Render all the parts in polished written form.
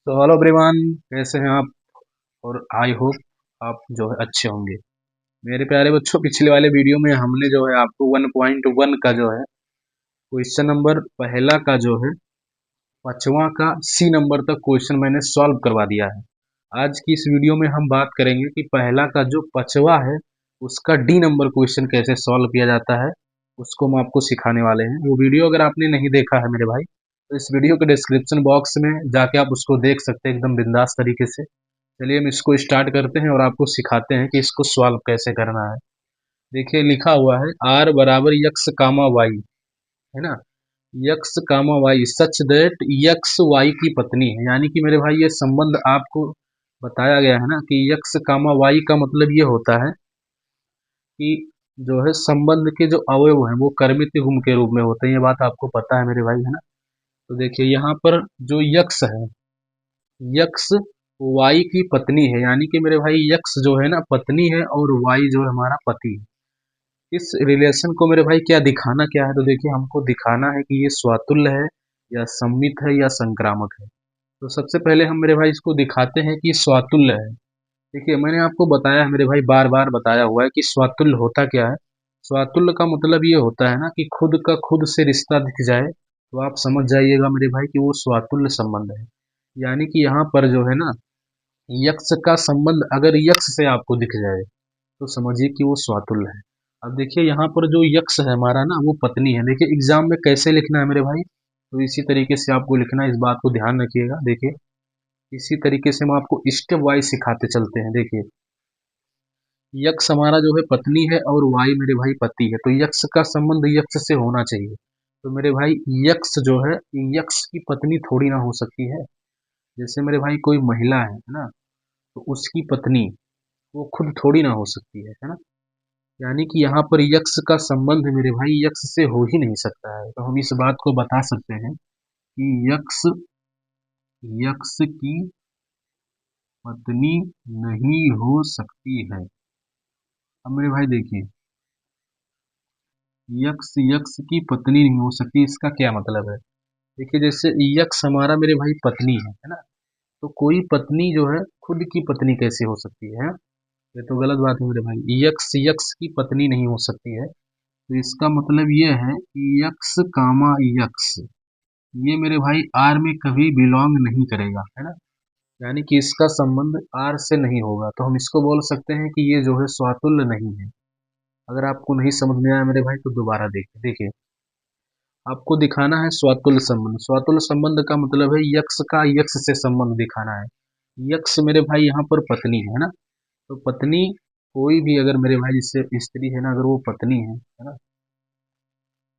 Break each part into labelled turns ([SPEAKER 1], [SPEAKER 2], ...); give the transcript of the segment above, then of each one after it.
[SPEAKER 1] तो hello everyone, कैसे हैं आप? और आई होप आप जो है अच्छे होंगे। मेरे प्यारे बच्चों, पिछले वाले वीडियो में हमने जो है आपको 1.1 का जो है क्वेश्चन नंबर पहला का जो है पांचवा का सी नंबर तक क्वेश्चन मैंने सॉल्व करवा दिया है। आज की इस वीडियो में हम बात करेंगे कि पहला का जो पांचवा है उसका डी नंबर क्वेश्चन कैसे सॉल्व किया जाता है, उसको हम आपको सिखाने वाले हैं। वो वीडियो अगर आपने नहीं देखा है मेरे भाई, तो इस वीडियो के डिस्क्रिप्शन बॉक्स में जाके आप उसको देख सकते हैं एकदम बिंदास तरीके से। चलिए हम इसको स्टार्ट करते हैं और आपको सिखाते हैं कि इसको सॉल्व कैसे करना है। देखिए लिखा हुआ है आर बराबर यक्स कामा वाई, है ना। X comma y such that x y की पत्नी है, यानी कि मेरे भाई ये संबंध आपको बताया गया है ना कि यक्स कामा वाई का मतलब ये होता है कि जो है संबंध के जो अवयव हैं वो कर्मित गुण के रूप में होते हैं। ये बात आपको पता है मेरे भाई, है ना। तो देखिए यहाँ पर जो यक्स है, यक्स वाई की पत्नी है, यानी कि मेरे भाई यक्स जो है ना पत्नी है और वाई जो है हमारा पति है। इस रिलेशन को मेरे भाई क्या दिखाना क्या है, तो देखिए हमको दिखाना है कि ये स्वातुल्य है या सम्मित है या संक्रामक है। तो सबसे पहले हम मेरे भाई इसको दिखाते हैं कि स्वातुल्य है। देखिए मैंने आपको बताया है मेरे भाई, बार बार बताया हुआ है कि स्वातुल्य होता क्या है। स्वातुल्य का मतलब ये होता है ना कि खुद का खुद से रिश्ता दिख जाए तो आप समझ जाइएगा मेरे भाई कि वो स्वातुल्य संबंध है। यानी कि यहाँ पर जो है ना यक्ष का संबंध अगर यक्ष से आपको दिख जाए तो समझिए कि वो स्वातुल्य है। अब देखिए यहाँ पर जो यक्ष है हमारा ना वो पत्नी है। देखिए एग्जाम में कैसे लिखना है मेरे भाई, तो इसी तरीके से आपको लिखना है, इस बात को ध्यान रखिएगा। देखिए इसी तरीके से हम आपको स्टेप वाइज सिखाते चलते हैं। देखिए यक्ष हमारा जो है पत्नी है और वाई मेरे भाई पति है, तो यक्ष का संबंध यक्ष से होना चाहिए। तो मेरे भाई यक्ष जो है यक्ष की पत्नी थोड़ी ना हो सकती है। जैसे मेरे भाई कोई महिला है ना, तो उसकी पत्नी वो खुद थोड़ी ना हो सकती है ना। यानी कि यहाँ पर यक्ष का संबंध मेरे भाई यक्ष से हो ही नहीं सकता है। तो हम इस बात को बता सकते हैं कि यक्ष यक्ष की पत्नी नहीं हो सकती है। अब मेरे भाई देखिए यक्ष यक्ष की पत्नी नहीं हो सकती, इसका क्या मतलब है। देखिए जैसे यक्ष हमारा मेरे भाई पत्नी है ना, तो कोई पत्नी जो है खुद की पत्नी कैसे हो सकती है? ये तो गलत बात है मेरे भाई, यक्ष यक्ष की पत्नी नहीं हो सकती है। तो इसका मतलब ये है कि यक्ष कामा यक्ष ये मेरे भाई आर में कभी बिलोंग नहीं करेगा, है ना। यानी कि इसका संबंध आर से नहीं होगा, तो हम इसको बोल सकते हैं कि ये जो है स्वातुल्य नहीं है। अगर आपको नहीं समझ में आया मेरे भाई तो दोबारा देखिए। देखिए आपको दिखाना है स्वातुल्य संबंध। स्वातुल्य संबंध का मतलब है यक्ष का यक्ष से संबंध दिखाना है। यक्ष मेरे भाई यहाँ पर पत्नी है ना, तो पत्नी कोई भी अगर मेरे भाई जिससे स्त्री है ना, अगर वो पत्नी है ना,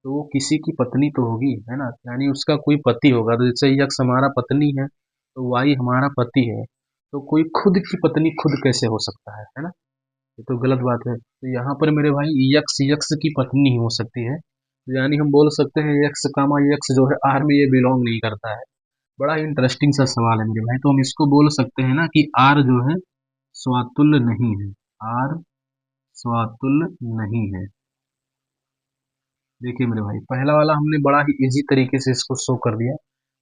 [SPEAKER 1] तो वो किसी की पत्नी तो होगी, है ना। यानी उसका कोई पति होगा। तो जैसे यक्ष हमारा पत्नी है तो वाई हमारा पति है, तो कोई खुद की पत्नी खुद कैसे हो सकता है ना। ये तो गलत बात है। तो यहाँ पर मेरे भाई यक्ष यक्ष की पत्नी नहीं हो सकती है। तो यानी हम बोल सकते हैं यक्ष कामा यक्ष जो है आर में ये बिलोंग नहीं करता है। बड़ा ही इंटरेस्टिंग सा सवाल है मेरे भाई। तो हम इसको बोल सकते हैं ना कि आर जो है स्वातुल्य नहीं है। आर स्वातुल्य नहीं है। देखिए मेरे भाई पहला वाला हमने बड़ा ही इजी तरीके से इसको शो कर दिया।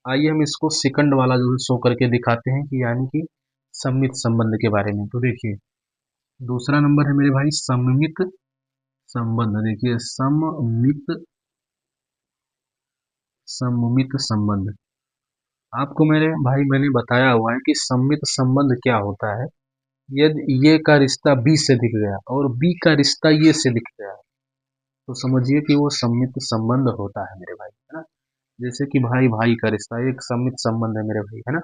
[SPEAKER 1] आइए हम इसको सेकंड वाला जो है शो करके दिखाते हैं कि यानी कि सममित संबंध के बारे में। तो देखिए दूसरा नंबर है मेरे भाई सममित संबंध। देखिए सममित सममित संबंध आपको मेरे भाई मैंने बताया हुआ है कि सममित संबंध क्या होता है। यदि ये का रिश्ता बी से दिख गया और बी का रिश्ता ये से दिख गया, तो समझिए कि वो सममित संबंध होता है मेरे भाई, है ना। जैसे कि भाई भाई का रिश्ता एक सममित संबंध है मेरे भाई, है ना।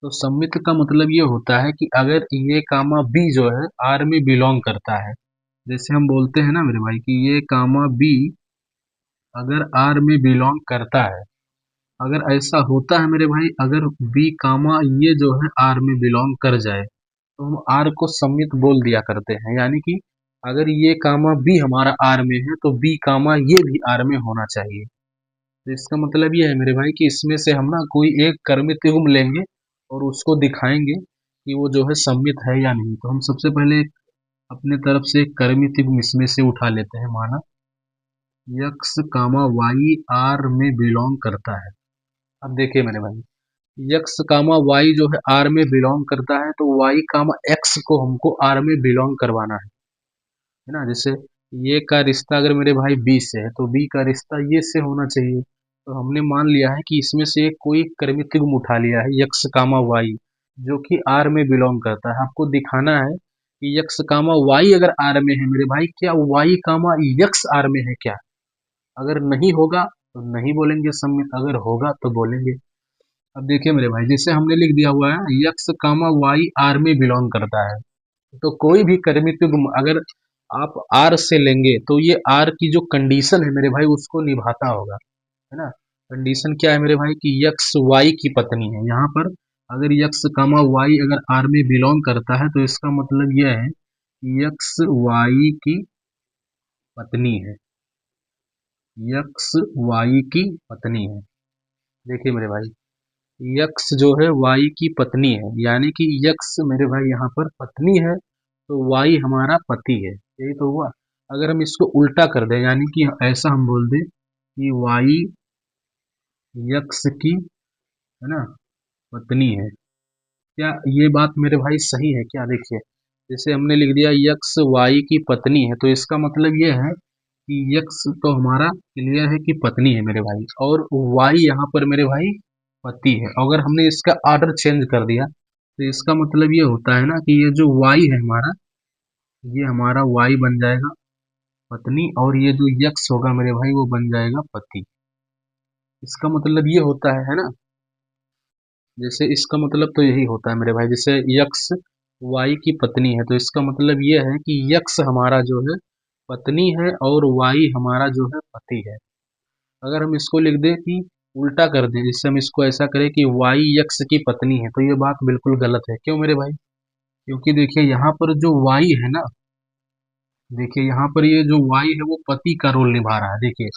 [SPEAKER 1] तो सममित का मतलब ये होता है कि अगर ये कामा बी जो है आर में बिलोंग करता है, जैसे हम बोलते हैं ना मेरे भाई कि ये कामा बी अगर आर में बिलोंग करता है, अगर ऐसा होता है मेरे भाई, अगर बी कामा ये जो है आर में बिलोंग कर जाए तो हम आर को सममित बोल दिया करते हैं। यानी कि अगर ये कामा बी हमारा आर में है तो बी कामा ये भी आर में होना चाहिए। तो इसका मतलब ये है मेरे भाई कि इसमें से हम ना कोई एक कर्मित युग्म लेंगे और उसको दिखाएंगे कि वो जो है सममित है या नहीं। तो हम सबसे पहले अपने तरफ से एक कर्मित युग्म इसमें से उठा लेते हैं। माना यक्स कामा वाई आर में बिलोंग करता है। अब देखिए मेरे भाई यक्स कामा वाई जो है आर में बिलोंग करता है, तो वाई कामा एक्स को हमको आर में बिलोंग करवाना है ना। जैसे ये का रिश्ता अगर मेरे भाई बी से है, तो बी का रिश्ता ये से होना चाहिए। तो हमने मान लिया है कि इसमें से कोई कर्मित युग्म उठा लिया है यक्स कामा वाई, जो कि आर में बिलोंग करता है। आपको दिखाना है कि यक्स कामा वाई अगर आर में है मेरे भाई, क्या वाई कामा यक्स आर में है क्या। अगर नहीं होगा तो नहीं बोलेंगे सम्मित, अगर होगा तो बोलेंगे। अब देखिए मेरे भाई, जैसे हमने लिख दिया हुआ है यक्स कामा वाई आर में बिलोंग करता है, तो कोई भी कर्मित युग्म अगर आप आर से लेंगे तो ये आर की जो कंडीशन है मेरे भाई उसको निभाता होगा, है ना। कंडीशन क्या है मेरे भाई कि यक्स वाई की पत्नी है। यहाँ पर अगर यक्स कामा वाई अगर आर में बिलोंग करता है, तो इसका मतलब यह है कि यक्स वाई की पत्नी है, यक्स वाई की पत्नी है। देखिए मेरे भाई, यक्स जो है वाई की पत्नी है, यानी कि यक्स मेरे भाई यहाँ पर पत्नी है, तो वाई हमारा पति है, यही तो हुआ। अगर हम इसको उल्टा कर दें, यानी कि ऐसा हम बोल दें कि वाई यक्स की, है ना, पत्नी है, क्या ये बात मेरे भाई सही है क्या। देखिए, जैसे हमने लिख दिया यक्स वाई की पत्नी है, तो इसका मतलब ये है कि यक्स तो हमारा क्लियर है कि पत्नी है मेरे भाई, और वाई यहाँ पर मेरे भाई पति है। अगर हमने इसका ऑर्डर चेंज कर दिया, तो इसका मतलब ये होता है ना कि ये जो वाई है हमारा, ये हमारा वाई बन जाएगा पत्नी, और ये जो यक्स होगा मेरे भाई वो बन जाएगा पति। इसका मतलब ये होता है ना। जैसे इसका मतलब तो यही होता है मेरे भाई, जैसे यक्स वाई की पत्नी है, तो इसका मतलब ये है कि यक्स हमारा जो है पत्नी है और वाई हमारा जो है पति है। अगर हम इसको लिख दें कि उल्टा कर दें, जिससे हम इसको ऐसा करें कि वाई यक्स की पत्नी है, तो ये बात बिल्कुल गलत है। क्यों मेरे भाई, क्योंकि देखिए यहाँ पर जो वाई है ना, देखिए यहाँ पर ये जो वाई है वो पति का रोल निभा रहा है। देखिए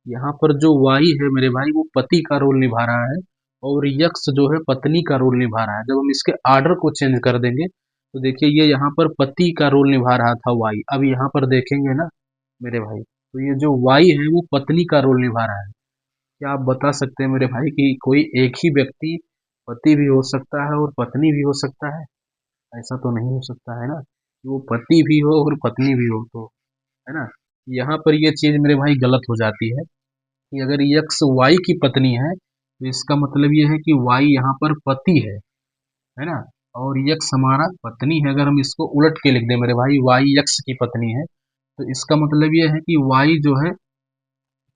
[SPEAKER 1] यहाँ पर जो वाई है मेरे भाई वो पति का रोल निभा रहा है, और यक्स जो है पत्नी का रोल निभा रहा है। जब हम इसके आर्डर को चेंज कर देंगे, तो देखिए ये यहाँ पर पति का रोल निभा रहा था वाई, अब यहाँ पर देखेंगे ना मेरे भाई, तो ये जो वाई है वो पत्नी का रोल निभा रहा है। क्या आप बता सकते हैं मेरे भाई कि कोई एक ही व्यक्ति पति भी हो सकता है और पत्नी भी हो सकता है। ऐसा तो नहीं हो सकता है ना, कि वो पति भी हो और पत्नी भी हो, तो है ना। यहाँ पर ये चीज मेरे भाई गलत हो जाती है कि अगर यक्स वाई की पत्नी है, तो इसका मतलब ये है कि वाई यहाँ पर पति है ना, और यक्स हमारा पत्नी है। अगर हम इसको उलट के लिख दें मेरे भाई, वाई यक्स की पत्नी है, तो इसका मतलब ये है कि वाई जो है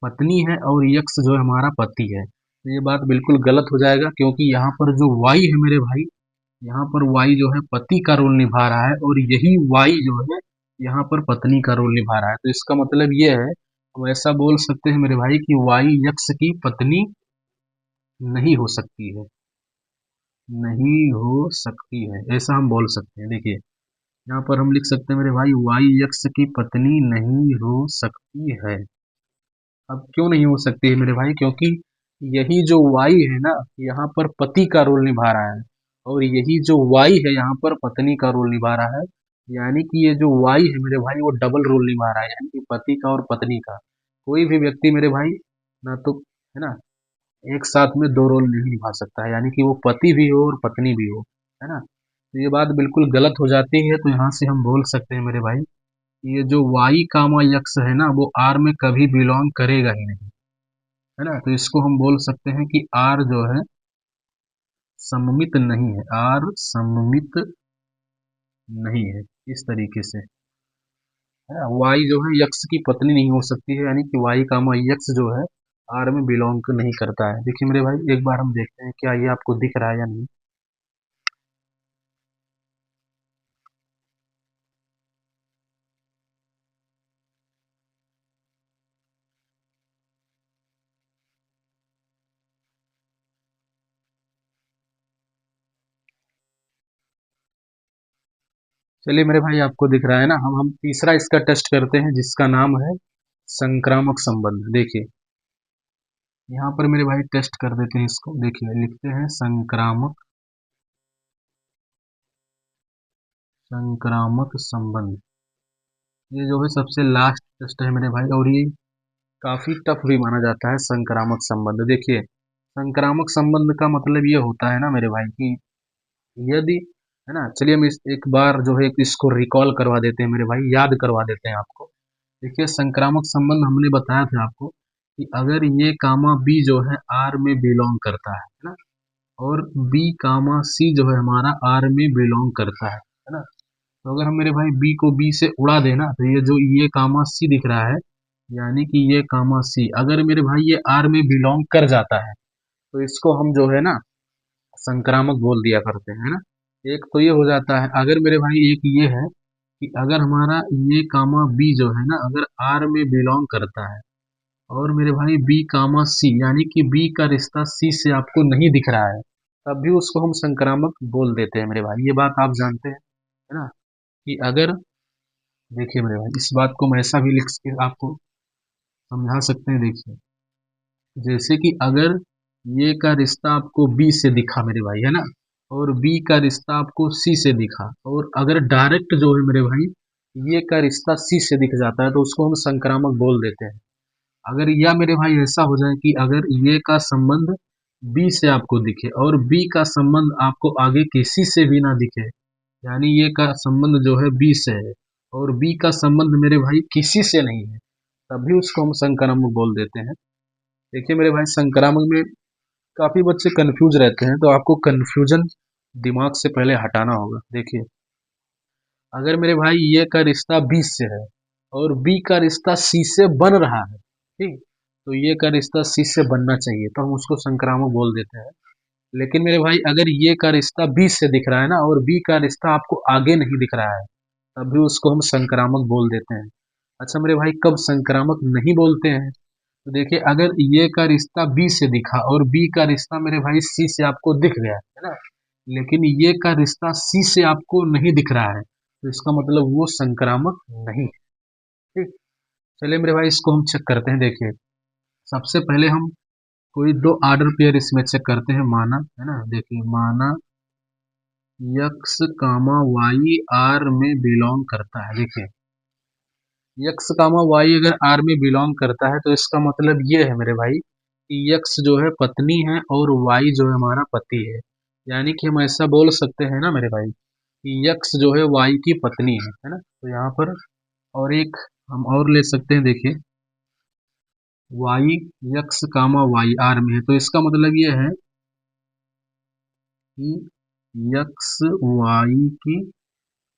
[SPEAKER 1] पत्नी है और यक्स जो है हमारा पति है। तो ये बात बिल्कुल गलत हो जाएगा, क्योंकि यहाँ पर जो वाई है मेरे भाई, यहाँ पर वाई जो है पति का रोल निभा रहा है, और यही वाई जो है यहाँ पर पत्नी का रोल निभा रहा है। तो इसका मतलब ये है, हम ऐसा बोल सकते हैं मेरे भाई कि वाई यक्स की पत्नी नहीं हो सकती है, नहीं हो सकती है, ऐसा हम बोल सकते हैं। देखिए यहाँ पर हम लिख सकते हैं मेरे भाई, वाई यक्स की पत्नी नहीं हो सकती है। अब क्यों नहीं हो सकती है मेरे भाई, क्योंकि यही जो वाई है ना, यहाँ पर पति का रोल निभा रहा है, और यही जो वाई है यहाँ पर पत्नी का रोल निभा रहा है। यानी कि ये जो वाई है मेरे भाई वो डबल रोल निभा रहा है, यानी कि पति का और पत्नी का। कोई भी व्यक्ति मेरे भाई ना तो, है ना, एक साथ में दो रोल नहीं निभा सकता है, यानी कि वो पति भी हो और पत्नी भी हो, है ना। तो ये बात बिल्कुल गलत हो जाती है। तो यहाँ से हम बोल सकते हैं मेरे भाई, ये जो वाई कामा यक्स है ना, वो आर में कभी बिलोंग करेगा ही नहीं, है ना। तो इसको हम बोल सकते हैं कि आर जो है सममित नहीं है, आर सममित नहीं है, इस तरीके से, है ना। वाई जो है यक्स की पत्नी नहीं हो सकती है, यानी कि वाई कामा यक्स जो है आर में बिलोंग नहीं करता है। देखिए मेरे भाई, एक बार हम देखते हैं क्या ये आपको दिख रहा है या नहीं। चलिए मेरे भाई, आपको दिख रहा है ना। हम तीसरा इसका टेस्ट करते हैं, जिसका नाम है संक्रामक संबंध। देखिए यहाँ पर मेरे भाई टेस्ट कर देते हैं इसको। देखिए लिखते हैं संक्रामक, संक्रामक संबंध। ये जो है सबसे लास्ट टेस्ट है मेरे भाई, और ये काफी टफ भी माना जाता है संक्रामक संबंध। देखिए संक्रामक संबंध का मतलब ये होता है ना मेरे भाई कि यदि, है ना, चलिए हम इस एक बार जो है इसको रिकॉल करवा देते हैं मेरे भाई, याद करवा देते हैं आपको। देखिए संक्रामक संबंध हमने बताया था आपको कि अगर ये कामा बी जो है आर में बिलोंग करता है ना, और बी कामा सी जो है हमारा आर में बिलोंग करता है ना। तो अगर हम मेरे भाई बी को बी से उड़ा देना तो ये जो ये कामा सी दिख रहा है, यानी कि ये कामा सी अगर मेरे भाई ये आर में बिलोंग कर जाता है तो इसको हम जो है ना संक्रामक बोल दिया करते हैं ना। एक तो ये हो जाता है। अगर मेरे भाई एक ये है कि अगर हमारा ये कामा बी जो है ना अगर आर में बिलोंग करता है और मेरे भाई बी कामा सी यानी कि बी का रिश्ता सी से आपको नहीं दिख रहा है, तब भी उसको हम संक्रामक बोल देते हैं मेरे भाई। ये बात आप जानते हैं, है ना, कि अगर, देखिए मेरे भाई इस बात को हम ऐसा भी लिख के आपको समझा सकते हैं। देखिए जैसे कि अगर ये का रिश्ता आपको बी से दिखा मेरे भाई, है ना, और बी का रिश्ता आपको सी से दिखा, और अगर डायरेक्ट जो है मेरे भाई ये का रिश्ता सी से दिख जाता है तो उसको हम संक्रामक बोल देते हैं। अगर या मेरे भाई ऐसा हो जाए कि अगर ये का संबंध बी से आपको दिखे और बी का संबंध आपको आगे किसी से भी ना दिखे, यानी ये का संबंध जो है बी से है और बी का संबंध मेरे भाई किसी से नहीं है, तब भी उसको हम संक्रामक बोल देते हैं। देखिए मेरे भाई संक्रामक में काफी बच्चे कंफ्यूज रहते हैं, तो आपको कंफ्यूजन दिमाग से पहले हटाना होगा। देखिए अगर मेरे भाई ये का रिश्ता बी से है और बी का रिश्ता सी से बन रहा है, ठीक, तो ये का रिश्ता सी से बनना चाहिए तो हम उसको संक्रामक बोल देते हैं। लेकिन मेरे भाई अगर ये का रिश्ता बी से दिख रहा है ना और बी का रिश्ता आपको आगे नहीं दिख रहा है, तब भी उसको हम संक्रामक बोल देते हैं। अच्छा मेरे भाई कब संक्रामक नहीं बोलते हैं, तो देखिए अगर ये का रिश्ता बी से दिखा और बी का रिश्ता मेरे भाई सी से आपको दिख गया है ना, लेकिन ये का रिश्ता सी से आपको नहीं दिख रहा है, तो इसका मतलब वो संक्रामक नहीं है। ठीक, चलिए मेरे भाई इसको हम चेक करते हैं। देखिए सबसे पहले हम कोई दो ऑर्डर पेयर इसमें चेक करते हैं। माना, है ना, देखिए माना यक्स कामा वाई आर में बिलोंग करता है। देखिए यक्स कामा वाई अगर आर में बिलोंग करता है तो इसका मतलब ये है मेरे भाई कि यक्स जो है पत्नी है और वाई जो है हमारा पति है। यानी कि हम ऐसा बोल सकते हैं ना मेरे भाई कि यक्स जो है वाई की पत्नी है ना। तो यहाँ पर और एक हम और ले सकते हैं। देखिए y x comma y R में है तो इसका मतलब ये है कि यक्स वाई की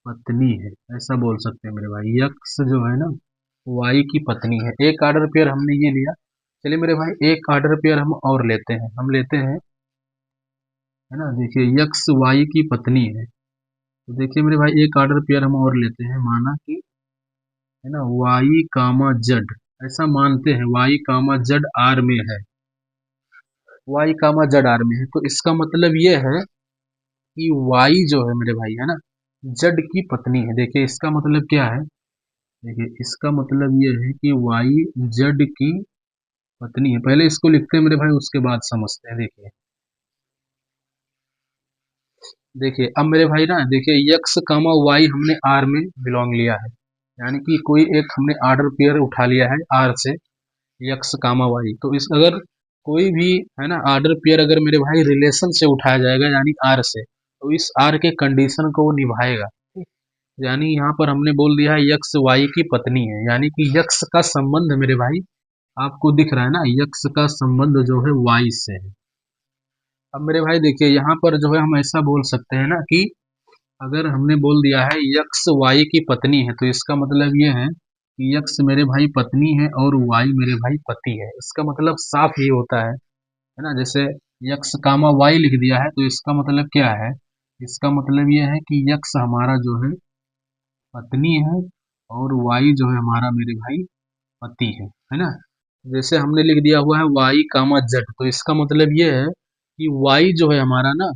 [SPEAKER 1] पत्नी है, ऐसा बोल सकते हैं मेरे भाई। यक्स जो है ना वाई की पत्नी है। एक ऑर्डर पेयर हमने ये लिया। चलिए मेरे भाई एक ऑर्डर पेयर हम और लेते हैं। हम लेते हैं, है ना, देखिए यक्स वाई की पत्नी है। तो देखिए मेरे भाई एक ऑर्डर पेयर हम और लेते हैं। माना कि, है ना, वाई कामा जेड, ऐसा मानते हैं वाई कामा जेड आर में है। वाई कामा जेड आर में है तो इसका मतलब ये है कि वाई जो है मेरे भाई, है ना, जेड की पत्नी है। देखिए इसका मतलब क्या है, देखिए इसका मतलब ये है कि वाई जेड की पत्नी है। पहले इसको लिखते हैं मेरे भाई उसके बाद समझते हैं। देखिए देखिए अब मेरे भाई ना, देखिए यक्स कामा वाई हमने आर में बिलोंग लिया है, यानी कि कोई एक हमने ऑर्डर पेयर उठा लिया है आर से, यक्स कामा वाई। तो इस अगर कोई भी, है ना, ऑर्डर पेयर अगर मेरे भाई रिलेशन से उठाया जाएगा यानी आर से, तो इस आर के कंडीशन को वो निभाएगा। यानी यहाँ पर हमने बोल दिया है यक्स वाई की पत्नी है, यानी कि यक्स का संबंध मेरे भाई आपको दिख रहा है ना, यक्स का संबंध जो है वाई से है। अब मेरे भाई देखिए यहाँ पर जो है हम ऐसा बोल सकते हैं ना कि अगर हमने बोल दिया है यक्स वाई की पत्नी है तो इसका मतलब ये है कि यक्स मेरे भाई पत्नी है और वाई मेरे भाई पति है। इसका मतलब साफ ये होता है ना, जैसे यक्स कामा वाई लिख दिया है तो इसका मतलब क्या है, इसका मतलब ये है कि यक्स हमारा जो है पत्नी है और वाई जो है हमारा मेरे भाई पति है ना। जैसे हमने लिख दिया हुआ है वाई कामा जेड तो इसका मतलब ये है कि वाई जो है हमारा ना,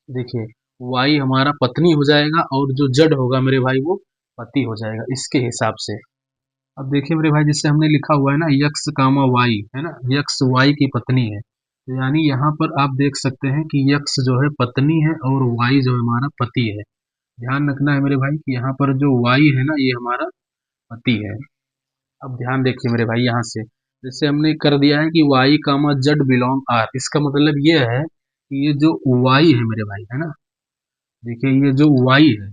[SPEAKER 1] देखिए वाई हमारा पत्नी हो जाएगा और जो जेड होगा मेरे भाई वो पति हो जाएगा इसके हिसाब से। अब देखिए मेरे भाई जैसे हमने लिखा हुआ है ना यक्स कामा वाई, है ना, यक्स वाई की पत्नी है, तो यानी यहाँ पर आप देख सकते हैं कि यक्स जो है पत्नी है और वाई जो है हमारा पति है। ध्यान रखना है मेरे भाई कि यहाँ पर जो वाई है ना ये हमारा पति है। अब ध्यान देखिए मेरे भाई यहाँ से, जैसे हमने कर दिया है कि y comma z belong R, इसका मतलब ये है कि ये जो y है मेरे भाई, है ना, देखिए ये जो y है,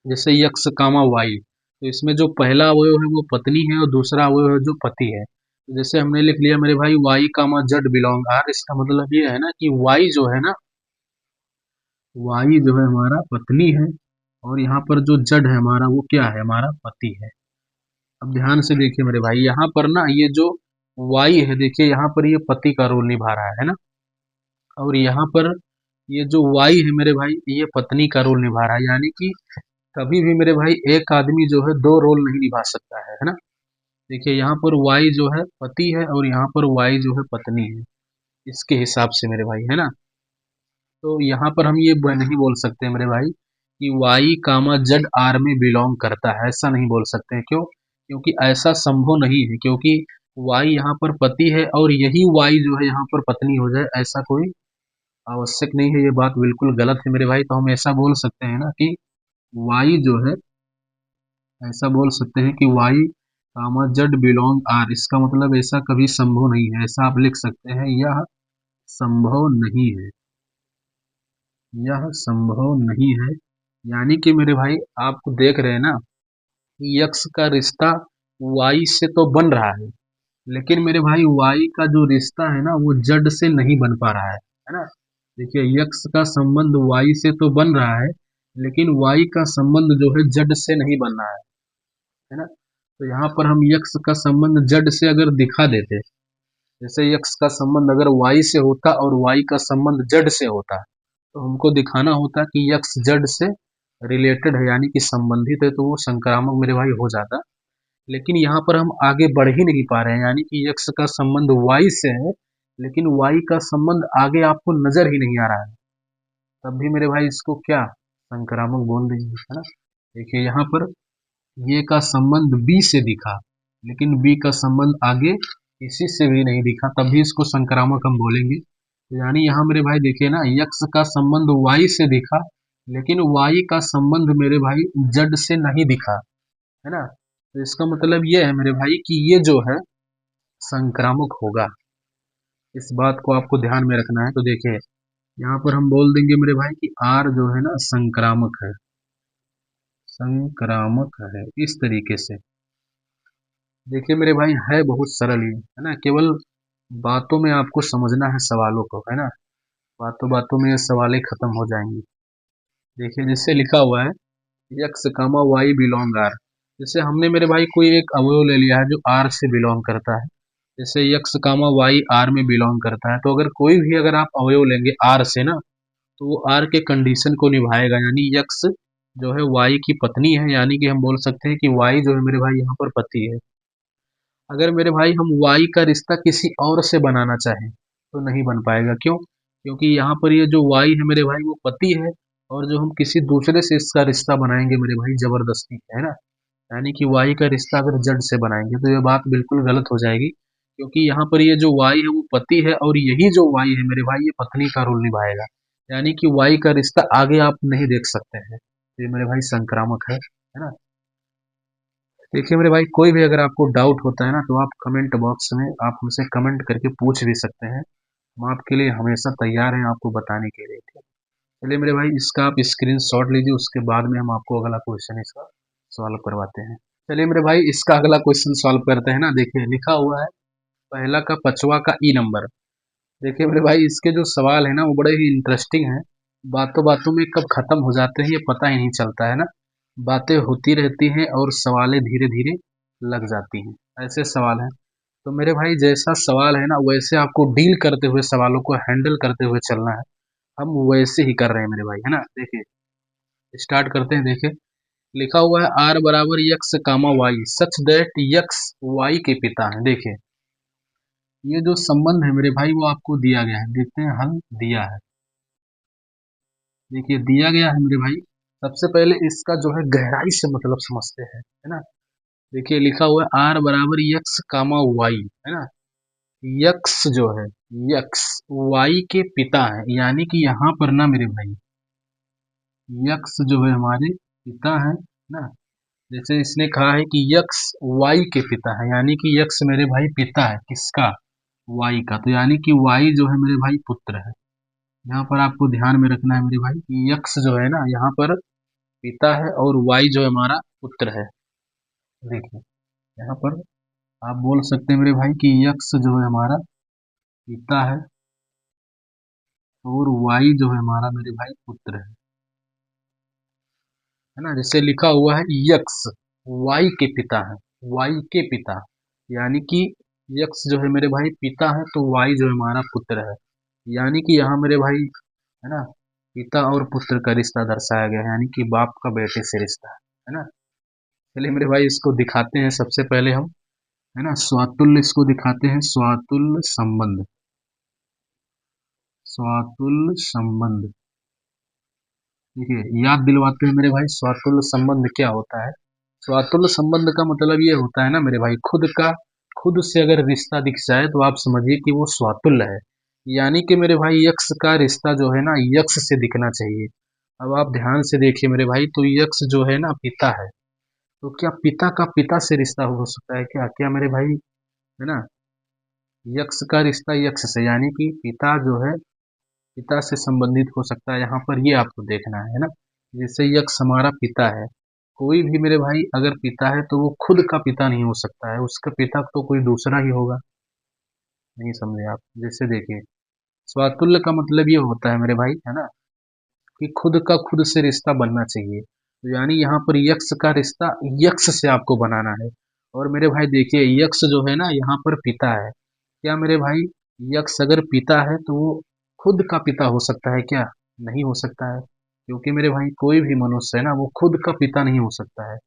[SPEAKER 1] जैसे यक्स कामा वाई, तो इसमें जो पहला अवयव है वो पत्नी है और दूसरा अवयव है जो पति है। तो जैसे हमने लिख लिया मेरे भाई y comma z belong R, इसका मतलब ये है ना कि वाई जो है ना, वाई जो है हमारा पत्नी है, और यहाँ पर जो जेड है हमारा वो क्या है, हमारा पति है। अब ध्यान से देखिए मेरे भाई, यहाँ पर ना ये जो वाई है, देखिए यहाँ पर ये पति का रोल निभा रहा है ना, और यहाँ पर ये जो वाई है मेरे भाई, ये पत्नी का रोल निभा रहा है। यानी कि कभी भी मेरे भाई एक आदमी जो है दो रोल नहीं निभा सकता है ना। देखिए यहाँ पर वाई जो है पति है और यहाँ पर वाई जो है पत्नी है, इसके हिसाब से मेरे भाई, है ना। तो यहाँ पर हम ये नहीं बोल सकते मेरे भाई कि वाई कामा जेड आर में बिलोंग करता है, ऐसा नहीं बोल सकते हैं। क्यों? क्योंकि ऐसा संभव नहीं है, क्योंकि वाई यहाँ पर पति है और यही वाई जो है यहाँ पर पत्नी हो जाए, ऐसा कोई आवश्यक नहीं है। ये बात बिल्कुल गलत है मेरे भाई। तो हम ऐसा बोल सकते हैं ना कि वाई जो है, ऐसा बोल सकते हैं कि y comma z belong R, इसका मतलब ऐसा कभी संभव नहीं है। ऐसा आप लिख सकते हैं, यह संभव नहीं है, यह संभव नहीं है। यानी कि मेरे भाई आप देख रहे हैं ना कि यक्स का रिश्ता वाई से तो बन रहा है, लेकिन मेरे भाई वाई का जो रिश्ता है ना वो जड से नहीं बन पा रहा है ना। देखिए यक्स का संबंध वाई से तो बन रहा है, लेकिन वाई का संबंध जो है जड से नहीं बन रहा है ना। तो यहाँ पर हम यक्स का संबंध जड से अगर दिखा देते, जैसे यक्स का संबंध अगर वाई से होता और वाई का संबंध जड से होता, तो हमको दिखाना होता कि यक्स जड से रिलेटेड है, यानी कि संबंधित है, तो वो संक्रामक मेरे भाई हो जाता। लेकिन यहाँ पर हम आगे बढ़ ही नहीं पा रहे हैं, यानी कि यक्स का संबंध वाई से है, लेकिन वाई का संबंध आगे आपको नजर ही नहीं आ रहा है। तब भी मेरे भाई इसको क्या संक्रामक बोल देंगे, है ना। देखिए यहाँ पर ये का संबंध बी से दिखा, लेकिन बी का संबंध आगे किसी से भी नहीं दिखा, तब भी इसको संक्रामक हम बोलेंगे। तो यानी यहाँ मेरे भाई देखिए ना, यक्स का संबंध वाई से दिखा, लेकिन वाई का संबंध मेरे भाई जड से नहीं दिखा, है ना। तो इसका मतलब ये है मेरे भाई कि ये जो है संक्रामक होगा। इस बात को आपको ध्यान में रखना है। तो देखिए यहाँ पर हम बोल देंगे मेरे भाई कि आर जो है ना संक्रामक है, संक्रामक है, इस तरीके से। देखिए मेरे भाई है बहुत सरल ही, है ना, केवल बातों में आपको समझना है सवालों को, है ना। बातों बातों में ये सवाल खत्म हो जाएंगे। देखिए जैसे लिखा हुआ है x comma y belong R, जैसे हमने मेरे भाई कोई एक अवयव ले लिया है जो आर से बिलोंग करता है। जैसे यक्स कामा वाई आर में बिलोंग करता है, तो अगर कोई भी अगर आप अवयव लेंगे आर से ना, तो वो आर के कंडीशन को निभाएगा। यानी यक्स जो है वाई की पत्नी है, यानी कि हम बोल सकते हैं कि वाई जो है मेरे भाई यहाँ पर पति है। अगर मेरे भाई हम वाई का रिश्ता किसी और से बनाना चाहें तो नहीं बन पाएगा। क्यों? क्योंकि यहाँ पर ये जो वाई है मेरे भाई वो पति है, और जो हम किसी दूसरे से इसका रिश्ता बनाएंगे मेरे भाई जबरदस्ती, है ना, यानी कि वाई का रिश्ता अगर जड से बनाएंगे तो ये बात बिल्कुल गलत हो जाएगी। क्योंकि यहाँ पर ये जो वाई है वो पति है, और यही जो वाई है मेरे भाई ये पत्नी का रोल निभाएगा। यानी कि वाई का रिश्ता आगे आप नहीं देख सकते हैं, तो ये मेरे भाई संक्रामक है ना। देखिए मेरे भाई कोई भी अगर आपको डाउट होता है ना, तो आप कमेंट बॉक्स में आप हमसे कमेंट करके पूछ भी सकते हैं। हम आपके लिए हमेशा तैयार हैं आपको बताने के लिए, ठीक है? चलिए मेरे भाई इसका आप स्क्रीन शॉट लीजिए, उसके बाद में हम आपको अगला क्वेश्चन इसका सॉल्व करवाते हैं। चलिए मेरे भाई इसका अगला क्वेश्चन सॉल्व करते हैं ना। देखिए लिखा हुआ है पहला का पचवा का ई नंबर। देखिए मेरे भाई इसके जो सवाल है ना वो बड़े ही इंटरेस्टिंग है। बातों बातों में कब खत्म हो जाते हैं ये पता ही नहीं चलता है ना। बातें होती रहती हैं और सवालें धीरे धीरे लग जाती हैं, ऐसे सवाल हैं। तो मेरे भाई जैसा सवाल है ना वैसे आपको डील करते हुए सवालों को हैंडल करते हुए चलना है। हम वैसे ही कर रहे हैं मेरे भाई, है ना। देखिए स्टार्ट करते हैं। देखिए लिखा हुआ है आर बराबर x comma y such that x y के पिता है। देखिए ये जो संबंध है मेरे भाई वो आपको दिया गया है, देखते हैं हल दिया है। देखिए दिया गया है मेरे भाई, सबसे पहले इसका जो है गहराई से मतलब समझते हैं, है ना। देखिए लिखा हुआ है आर बराबर यक्स कामा वाई, है ना। यक्स जो है, यक्स वाई के पिता है, यानी कि यहाँ पर ना मेरे भाई यक्स जो है हमारे पिता है ना, जैसे इसने कहा है कि यक्स वाई के पिता है, यानी कि यक्स मेरे भाई पिता है किसका, वाई का, तो यानी कि वाई जो है मेरे भाई पुत्र है। यहाँ पर आपको ध्यान में रखना है मेरे भाई कि यक्स जो है ना यहाँ पर पिता है और वाई जो है हमारा पुत्र है। देखिए यहाँ पर आप बोल सकते हैं मेरे भाई कि यक्स जो है हमारा पिता है और वाई जो है हमारा मेरे भाई पुत्र है ना। जैसे लिखा हुआ है यक्स वाई के पिता है, वाई के पिता, यानी कि यक्स जो है मेरे भाई पिता है तो वाई जो है हमारा पुत्र है, यानी कि यहाँ मेरे भाई है ना पिता और पुत्र का रिश्ता दर्शाया गया है, यानी कि बाप का बेटे से रिश्ता है ना। चलिए मेरे भाई इसको दिखाते हैं सबसे पहले हम, है ना, स्वातुल्य इसको दिखाते हैं, स्वातुल्य संबंध, स्वातुल्य संबंध। देखिए याद दिलवाते हैं मेरे भाई स्वातुल्य संबंध क्या होता है। स्वातुल्य संबंध का मतलब ये होता है ना मेरे भाई, खुद से अगर रिश्ता दिख जाए तो आप समझिए कि वो स्वातुल्य है, यानी कि मेरे भाई यक्स का रिश्ता जो है ना यक्स से दिखना चाहिए। अब आप ध्यान से देखिए मेरे भाई, तो यक्स जो है ना पिता है, तो क्या पिता का पिता से रिश्ता हो सकता है क्या, क्या मेरे भाई, है ना, यक्स का रिश्ता यक्स से, यानी कि पिता जो है पिता से संबंधित हो सकता है, यहाँ पर ये आपको देखना है ना। जैसे यक्स हमारा पिता है, कोई भी मेरे भाई अगर पिता है तो वो खुद का पिता नहीं हो सकता है, उसका पिता तो कोई दूसरा ही होगा। नहीं समझे आप, जैसे देखिए स्वातुल्य का मतलब ये होता है मेरे भाई, है ना, कि खुद का खुद से रिश्ता बनना चाहिए, तो यानी यहाँ पर यक्स का रिश्ता यक्स से आपको बनाना है। और मेरे भाई देखिए यक्स जो है ना यहाँ पर पिता है, क्या मेरे भाई यक्स अगर पिता है तो वो खुद का पिता हो सकता है क्या, नहीं हो सकता है, क्योंकि मेरे भाई कोई भी मनुष्य है ना वो खुद का पिता नहीं हो सकता है,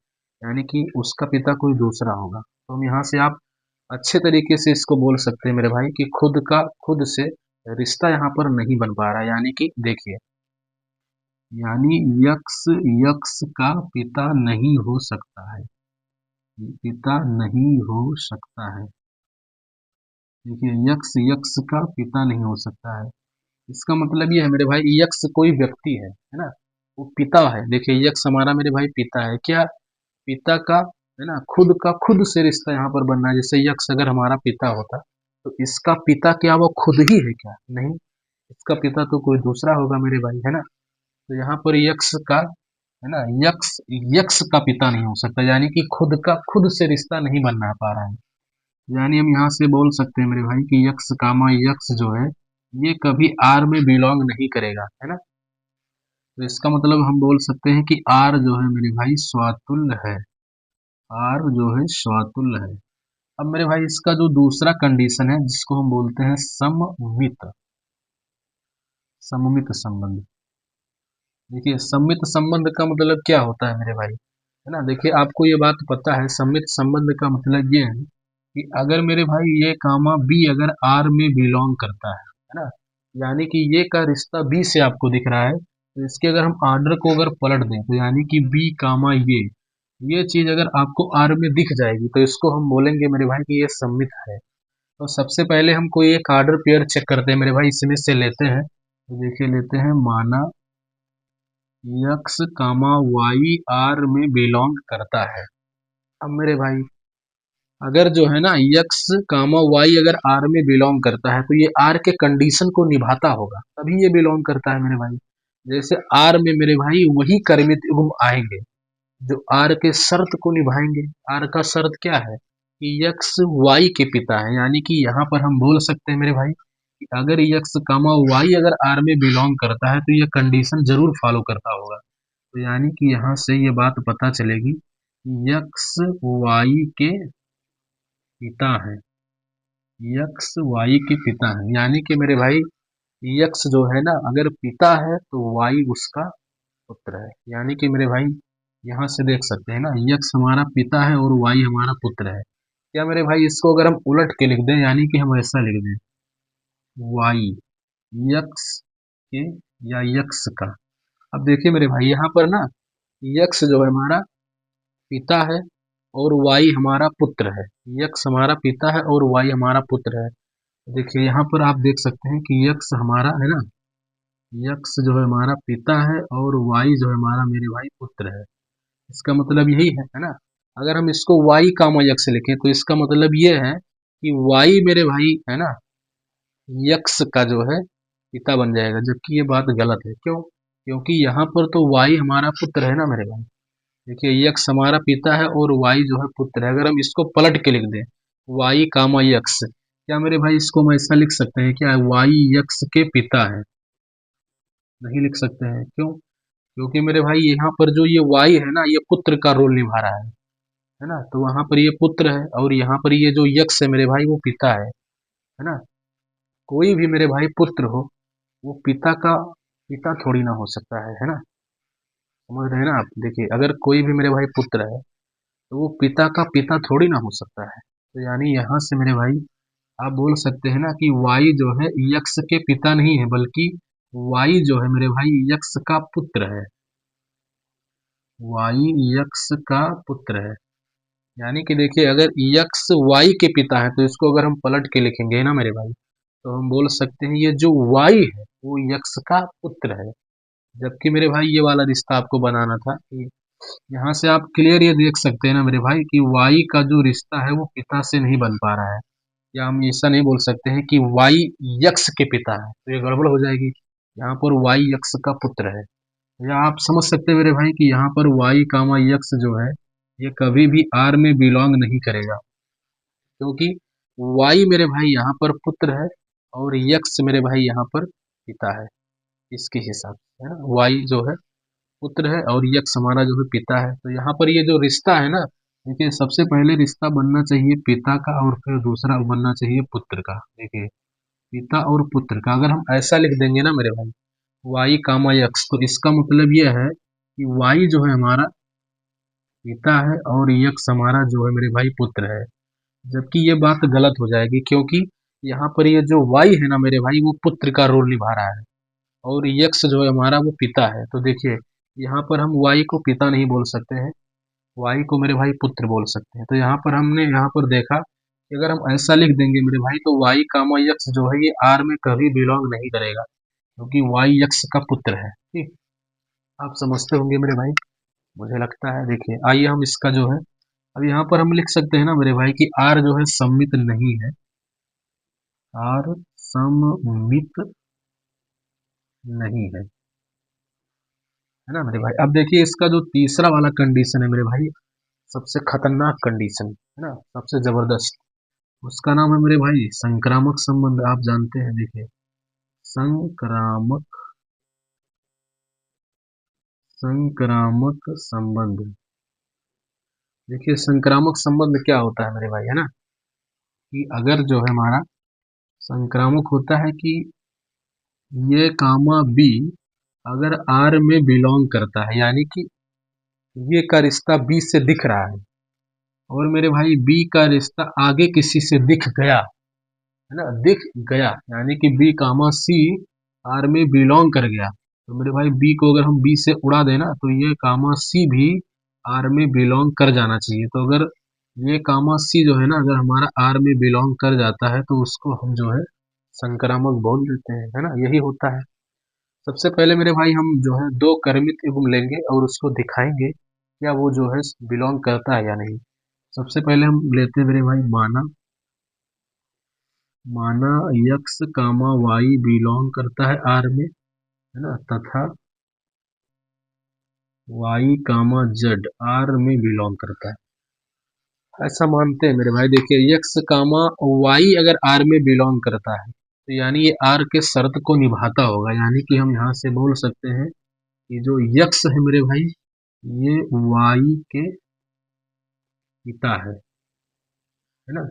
[SPEAKER 1] यानी कि उसका पिता कोई दूसरा होगा। तो हम यहाँ से आप अच्छे तरीके से इसको बोल सकते हैं मेरे भाई कि खुद का खुद से रिश्ता यहाँ पर नहीं बन पा रहा है, यानी कि देखिए, यानी यक्स यक्स का पिता नहीं हो सकता है, पिता नहीं हो सकता है। देखिए यक्स यक्स का पिता नहीं हो सकता है, इसका मतलब ये है मेरे भाई यक्स कोई व्यक्ति है ना, वो पिता है। देखिए यक्स हमारा मेरे भाई पिता है, क्या पिता का, है ना, खुद का खुद से रिश्ता यहाँ पर बनना है। जैसे यक्स अगर हमारा पिता होता तो इसका पिता क्या वो खुद ही है क्या, नहीं, इसका पिता तो कोई दूसरा होगा मेरे भाई, है ना। तो यहाँ पर यक्स का, है ना, यक्स यक्स का पिता नहीं हो सकता, यानी कि खुद का खुद से रिश्ता नहीं बन पा रहा है। यानी हम यहाँ से बोल सकते हैं मेरे भाई कि यक्स कामा यक्स जो है ये कभी आर में बिलोंग नहीं करेगा, है ना। तो इसका मतलब हम बोल सकते हैं कि आर जो है मेरे भाई स्वातुल्य है, आर जो है स्वातुल्य है। अब मेरे भाई इसका जो दूसरा कंडीशन है जिसको हम बोलते हैं सममित, सममित संबंध। देखिए सममित संबंध का मतलब क्या होता है मेरे भाई, है ना, देखिए आपको ये बात पता है सममित संबंध का मतलब ये है कि अगर मेरे भाई ये कामा बी अगर आर में बिलोंग करता है ना, यानी कि ये का रिश्ता बी से आपको दिख रहा है, तो इसके अगर हम आर्डर को अगर पलट दें तो यानी कि बी कामा ये चीज अगर आपको आर में दिख जाएगी तो इसको हम बोलेंगे मेरे भाई कि ये सममित है। तो सबसे पहले हम कोई एक आर्डर पेयर चेक करते हैं मेरे भाई, इसमें से लेते हैं, तो देखिए लेते हैं माना यक्स कामा वाई आर में बिलोंग करता है। अब मेरे भाई अगर जो है ना यक्स कामा वाई अगर आर में बिलोंग करता है तो ये आर के कंडीशन को निभाता होगा तभी ये बिलोंग करता है मेरे भाई। जैसे आर में मेरे भाई वही कर्मित युग्म आएंगे जो आर के शर्त को निभाएंगे। आर का शर्त क्या है कि यक्स वाई के पिता है, यानी कि यहाँ पर हम बोल सकते हैं मेरे भाई कि अगर यक्स कामा वाई अगर आर में बिलोंग करता है तो ये कंडीशन जरूर फॉलो करता होगा। तो यानी कि यहाँ से ये बात पता चलेगी यक्स वाई के पिता है, यक्स वाई के पिता है, यानी कि मेरे भाई यक्स जो है ना अगर पिता है तो वाई उसका पुत्र है, यानी कि मेरे भाई यहाँ से देख सकते हैं ना यक्स हमारा पिता है और वाई हमारा पुत्र है। क्या मेरे भाई इसको अगर हम उलट के लिख दें, यानी कि हम ऐसा लिख दें वाई यक्स के या यक्स का। अब देखिए मेरे भाई यहाँ पर ना यक्स जो है हमारा पिता है और वाई हमारा पुत्र है, यक्स हमारा पिता है और वाई हमारा पुत्र है। देखिए यहाँ पर आप देख सकते हैं कि यक्स हमारा है ना, यक्स जो है हमारा पिता है और वाई जो है हमारा मेरे भाई पुत्र है। इसका मतलब यही है ना। अगर हम इसको y कामा यक्स लिखें तो इसका मतलब ये है कि y मेरे भाई है ना यक्स का जो है पिता बन जाएगा, जबकि ये बात गलत है। क्यों? क्योंकि यहाँ पर तो y हमारा पुत्र है ना मेरे भाई। देखिए यक्स हमारा पिता है और y जो है पुत्र है। अगर हम इसको पलट के लिख दें y कामा यक्स, क्या मेरे भाई इसको हम ऐसा लिख सकते हैं क्या y यक्स के पिता है? नहीं लिख सकते हैं। क्यों? क्योंकि मेरे भाई यहाँ पर जो ये y है ना ये पुत्र का रोल निभा रहा है ना। तो वहां पर ये पुत्र है और यहाँ पर ये जो यक्स है मेरे भाई वो पिता है ना। कोई भी मेरे भाई पुत्र हो वो पिता का पिता थोड़ी ना हो सकता है ना। समझ रहे हैं ना आप। देखिए अगर कोई भी मेरे भाई पुत्र है तो वो पिता का पिता थोड़ी ना हो सकता है। तो यानी यहाँ से मेरे भाई आप बोल सकते हैं ना कि वाई जो है यक्स के पिता नहीं है, बल्कि वाई जो है मेरे भाई यक्स का पुत्र है। वाई यक्स का पुत्र है। यानी कि देखिए अगर यक्स वाई के पिता है तो इसको अगर हम पलट के लिखेंगे ना मेरे भाई तो हम बोल सकते हैं ये जो वाई है वो यक्स का पुत्र है। जबकि मेरे भाई ये वाला रिश्ता आपको बनाना था कि यहाँ से आप क्लियर ये देख सकते हैं ना मेरे भाई कि वाई का जो रिश्ता है वो पिता से नहीं बन पा रहा है। या हम ऐसा नहीं बोल सकते हैं कि वाई यक्स के पिता है, तो ये गड़बड़ हो जाएगी। यहाँ पर वाई यक्स का पुत्र है। या आप समझ सकते हैं मेरे भाई कि यहाँ पर वाई कामा यक्स जो है ये कभी भी आर में बिलोंग नहीं करेगा, क्योंकि वाई मेरे भाई यहाँ पर पुत्र है और यक्स मेरे भाई यहाँ पर पिता है। इसके हिसाब से है ना, वाई जो है पुत्र है और यक्स हमारा जो है पिता है। तो यहाँ पर ये जो रिश्ता है ना, देखिए सबसे पहले रिश्ता बनना चाहिए पिता का और फिर दूसरा बनना चाहिए पुत्र का। देखिए पिता और पुत्र का अगर हम ऐसा लिख देंगे ना मेरे भाई वाई कामा यक्स, तो इसका मतलब यह है कि वाई जो है हमारा पिता है और यक्स हमारा जो है मेरे भाई पुत्र है। जबकि ये बात गलत हो जाएगी, क्योंकि यहाँ पर ये जो वाई है ना मेरे भाई वो पुत्र का रोल निभा रहा है और यक्स जो है हमारा वो पिता है। तो देखिए यहाँ पर हम वाई को पिता नहीं बोल सकते हैं, वाई को मेरे भाई पुत्र बोल सकते हैं। तो यहाँ पर हमने यहाँ पर देखा कि अगर हम ऐसा लिख देंगे मेरे भाई तो वाई कामा यक्स जो है ये आर में कभी बिलोंग नहीं करेगा, क्योंकि वाई यक्स का पुत्र है। ठीक, आप समझते होंगे मेरे भाई, मुझे लगता है। देखिए आइए हम इसका जो है अब यहाँ पर हम लिख सकते हैं ना मेरे भाई कि आर जो है सममित नहीं है। आर सममित नहीं है ना मेरे भाई। अब देखिए इसका जो तीसरा वाला कंडीशन है मेरे भाई, सबसे खतरनाक कंडीशन है ना, सबसे जबरदस्त, उसका नाम है मेरे भाई संक्रामक संबंध। आप जानते हैं, देखिए संक्रामक संक्रामक संबंध। देखिए संक्रामक संबंध क्या होता है मेरे भाई, है ना, कि अगर जो है हमारा संक्रामक होता है कि ये कामा बी अगर आर में बिलोंग करता है, यानी कि ये का रिश्ता बी से दिख रहा है और मेरे भाई बी का रिश्ता आगे किसी से दिख गया, है ना, दिख गया, यानी कि बी कामा सी आर में बिलोंग कर गया। तो मेरे भाई बी को अगर हम बी से उड़ा देना तो ये कामा सी भी आर में बिलोंग कर जाना चाहिए। तो अगर ये कामा सी जो है ना अगर हमारा आर में बिलोंग कर जाता है तो उसको हम जो है संक्रामक बोल देते हैं, है ना, यही होता है। सबसे पहले मेरे भाई हम जो है दो कर्मित युग्म लेंगे और उसको दिखाएंगे क्या वो जो है बिलोंग करता है या नहीं। सबसे पहले हम लेते हैं मेरे भाई माना, माना यक्स कामा वाई बिलोंग करता है आर में, है ना, तथा वाई कामा जेड आर में बिलोंग करता है, ऐसा मानते हैं मेरे भाई। देखिए यक्स कामा वाई अगर आर में बिलोंग करता है तो यानी ये आर के शर्त को निभाता होगा। यानी कि हम यहाँ से बोल सकते हैं कि जो यक्स है मेरे भाई ये वाई के पिता है ना।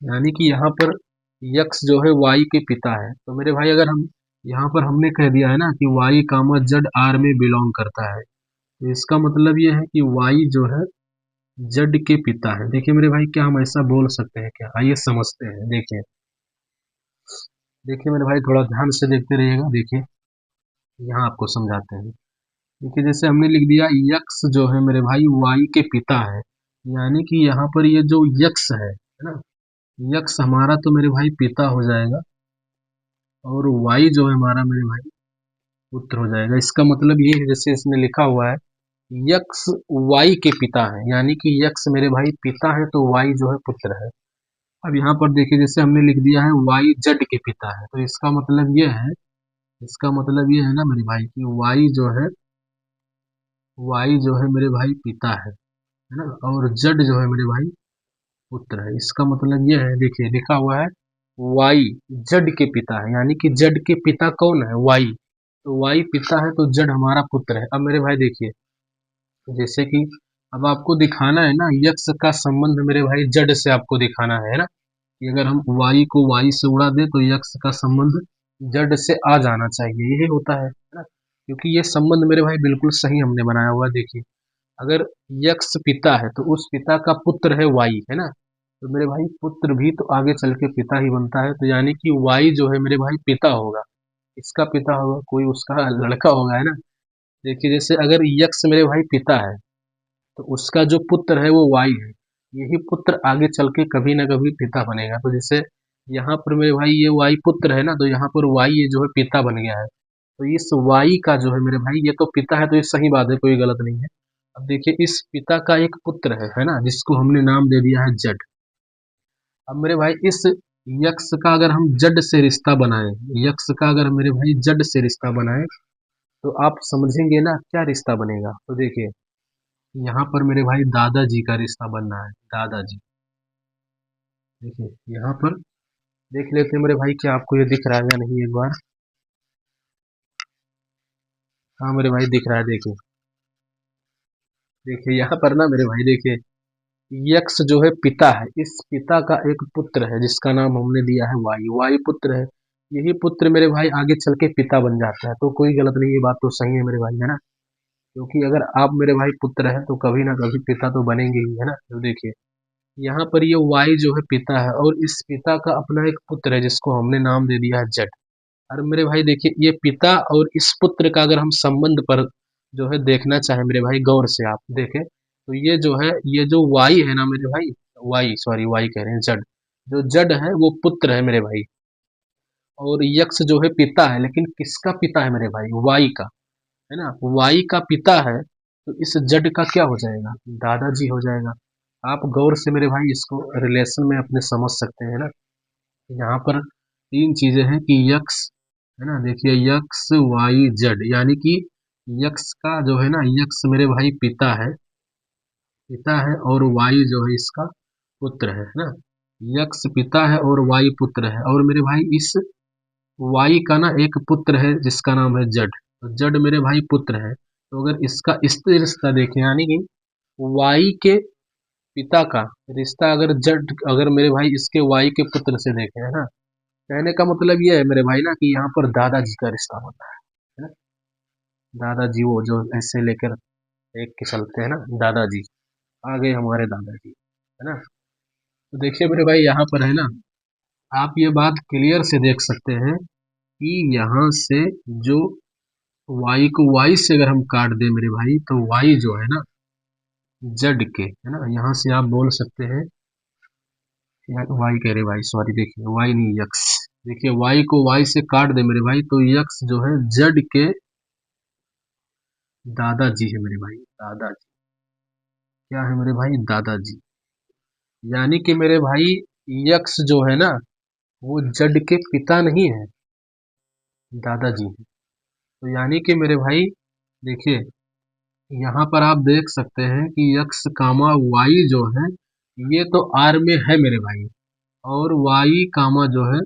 [SPEAKER 1] यानी कि यहाँ पर यक्स जो है वाई के पिता है। तो मेरे भाई अगर हम यहाँ पर हमने कह दिया है ना कि वाई कामा जेड आर में बिलोंग करता है, तो इसका मतलब ये है कि वाई जो है जेड के पिता है। देखिए मेरे भाई क्या हम ऐसा बोल सकते हैं क्या, आइए समझते हैं। देखिए देखिए मेरे भाई थोड़ा ध्यान से देखते रहिएगा। देखिए यहाँ आपको समझाते हैं। देखिए जैसे हमने लिख दिया यक्स जो है मेरे भाई वाई के पिता है, यानी कि यहाँ पर ये जो यक्स है ना, यक्स हमारा तो मेरे भाई पिता हो जाएगा और वाई जो है हमारा मेरे भाई पुत्र हो जाएगा। इसका मतलब ये है जैसे इसमें लिखा हुआ है यक्ष वाई के पिता है, यानी कि यक्ष मेरे भाई पिता है तो वाई जो है पुत्र है। अब यहाँ पर देखिए जैसे हमने लिख दिया है वाई जड के पिता है, तो इसका मतलब ये है ना मेरे भाई कि वाई जो है मेरे भाई पिता है ना, और जड जो है मेरे भाई पुत्र है। इसका मतलब ये है, देखिए लिखा हुआ है वाई जड के पिता है, यानी कि जड के पिता कौन है, वाई। तो वाई पिता है तो जड हमारा पुत्र है। अब मेरे भाई देखिए, जैसे कि अब आपको दिखाना है ना यक्ष का संबंध मेरे भाई जड से आपको दिखाना है ना, कि अगर हम वाई को वाई से उड़ा दे तो यक्ष का संबंध जड से आ जाना चाहिए, यही होता है ना। क्योंकि ये संबंध मेरे भाई बिल्कुल सही हमने बनाया हुआ है। देखिए अगर यक्ष पिता है तो उस पिता का पुत्र है वाई, है ना, तो मेरे भाई पुत्र भी तो आगे चल के पिता ही बनता है, तो यानी कि वाई जो है मेरे भाई पिता होगा, इसका पिता होगा, कोई उसका लड़का होगा, है ना। देखिए जैसे अगर यक्ष मेरे भाई पिता है तो उसका जो पुत्र है वो वाई है, यही पुत्र आगे चल के कभी ना कभी पिता बनेगा। तो जैसे यहाँ पर मेरे भाई ये वाई पुत्र है ना, तो यहाँ पर वाई ये जो है पिता बन गया है। तो इस वाई का जो है मेरे भाई ये तो पिता है, तो ये सही बात है, कोई गलत नहीं है। अब देखिए इस पिता का एक पुत्र है ना, जिसको हमने नाम दे दिया है जड। अब मेरे भाई इस यक्ष का अगर हम जड से रिश्ता बनाए, यक्ष का अगर मेरे भाई जड से रिश्ता बनाए तो आप समझेंगे ना क्या रिश्ता बनेगा। तो देखिए यहाँ पर मेरे भाई दादाजी का रिश्ता बन रहा है, दादाजी। देखिए यहाँ पर देख लेते हैं मेरे भाई, क्या आपको ये दिख रहा है या नहीं एक बार। हाँ मेरे भाई दिख रहा है, देखिए देखिए यहाँ पर ना मेरे भाई देखिए यक्ष जो है पिता है, इस पिता का एक पुत्र है जिसका नाम हमने दिया है वायु, वायु पुत्र है। यही पुत्र मेरे भाई आगे चल के पिता बन जाता है, तो कोई गलत नहीं, ये बात तो सही है मेरे भाई, है ना। क्योंकि अगर आप मेरे भाई पुत्र है तो कभी ना कभी पिता तो बनेंगे ही, है ना। तो देखिए यहाँ पर ये वाई जो है पिता है, और इस पिता का अपना एक पुत्र है जिसको हमने नाम दे दिया है जट। और मेरे भाई देखिए ये पिता और इस पुत्र का अगर हम संबंध पर जो है देखना चाहे मेरे भाई गौर से आप देखें, तो ये जो है ये जो वाई है ना मेरे भाई, वाई सॉरी वाई कह रहे हैं जड, जो जड है वो पुत्र है मेरे भाई, और यक्ष जो है पिता है, लेकिन किसका पिता है मेरे भाई, वाई का, है ना। वाई का पिता है तो इस जड का क्या हो जाएगा, दादाजी हो जाएगा। आप गौर से मेरे भाई इसको रिलेशन में अपने समझ सकते हैं ना। यहाँ पर तीन चीजें हैं कि यक्स, है ना, देखिए यक्स वाई जेड, यानी कि यक्स का जो है ना, यक्स मेरे भाई पिता है और वाई जो है इसका पुत्र है ना। यक्स पिता है और वाई पुत्र है, और मेरे भाई इस वाई का ना एक पुत्र है जिसका नाम है जड, तो जड मेरे भाई पुत्र है। तो अगर इसका स्त्री रिश्ता देखें, यानी कि वाई के पिता का रिश्ता अगर जड, अगर मेरे भाई इसके वाई के पुत्र से देखें, है ना, कहने का मतलब ये है मेरे भाई ना कि यहाँ पर दादाजी का रिश्ता होता है ना। दादाजी वो जो ऐसे लेकर एक के चलते हैं ना, दादाजी आ गए हमारे दादाजी, है ना। तो देखिए मेरे भाई यहाँ पर है ना, आप ये बात क्लियर से देख सकते हैं कि यहाँ से जो वाई को वाई से अगर हम काट दें मेरे भाई, तो वाई जो है ना जड के, है ना, यहाँ से आप बोल सकते हैं, वाई कह रहे भाई सॉरी, देखिए वाई नहीं यक्स, देखिए वाई को वाई से काट दे मेरे भाई तो यक्स जो है जड के दादाजी है मेरे भाई, दादाजी क्या है मेरे भाई, दादाजी। यानी कि मेरे भाई यक्स जो है ना वो जड के पिता नहीं है, दादाजी है। तो यानी कि मेरे भाई देखिए यहाँ पर आप देख सकते हैं कि यक्स कामा वाई जो है ये तो आर में है मेरे भाई, और वाई कामा जो है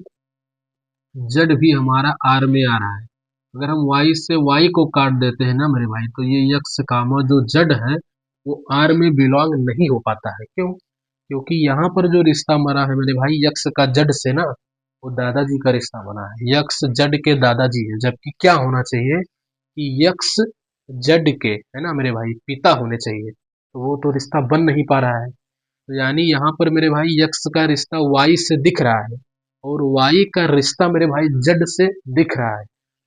[SPEAKER 1] जेड भी हमारा आर में आ रहा है। अगर हम वाई से वाई को काट देते हैं ना मेरे भाई, तो ये यक्स कामा जो जेड है वो आर में बिलोंग नहीं हो पाता है। क्यों? क्योंकि यहाँ पर जो रिश्ता मरा है मेरे भाई यक्स का जड से ना, वो दादाजी का रिश्ता बना है, यक्स जड के दादाजी है। जबकि क्या होना चाहिए कि यक्स जड के, है ना मेरे भाई, पिता होने चाहिए, तो वो तो रिश्ता बन नहीं पा रहा है। तो यानी यहाँ पर मेरे भाई यक्स का रिश्ता वाई से दिख रहा है, और वाई का रिश्ता मेरे भाई जड से दिख रहा है,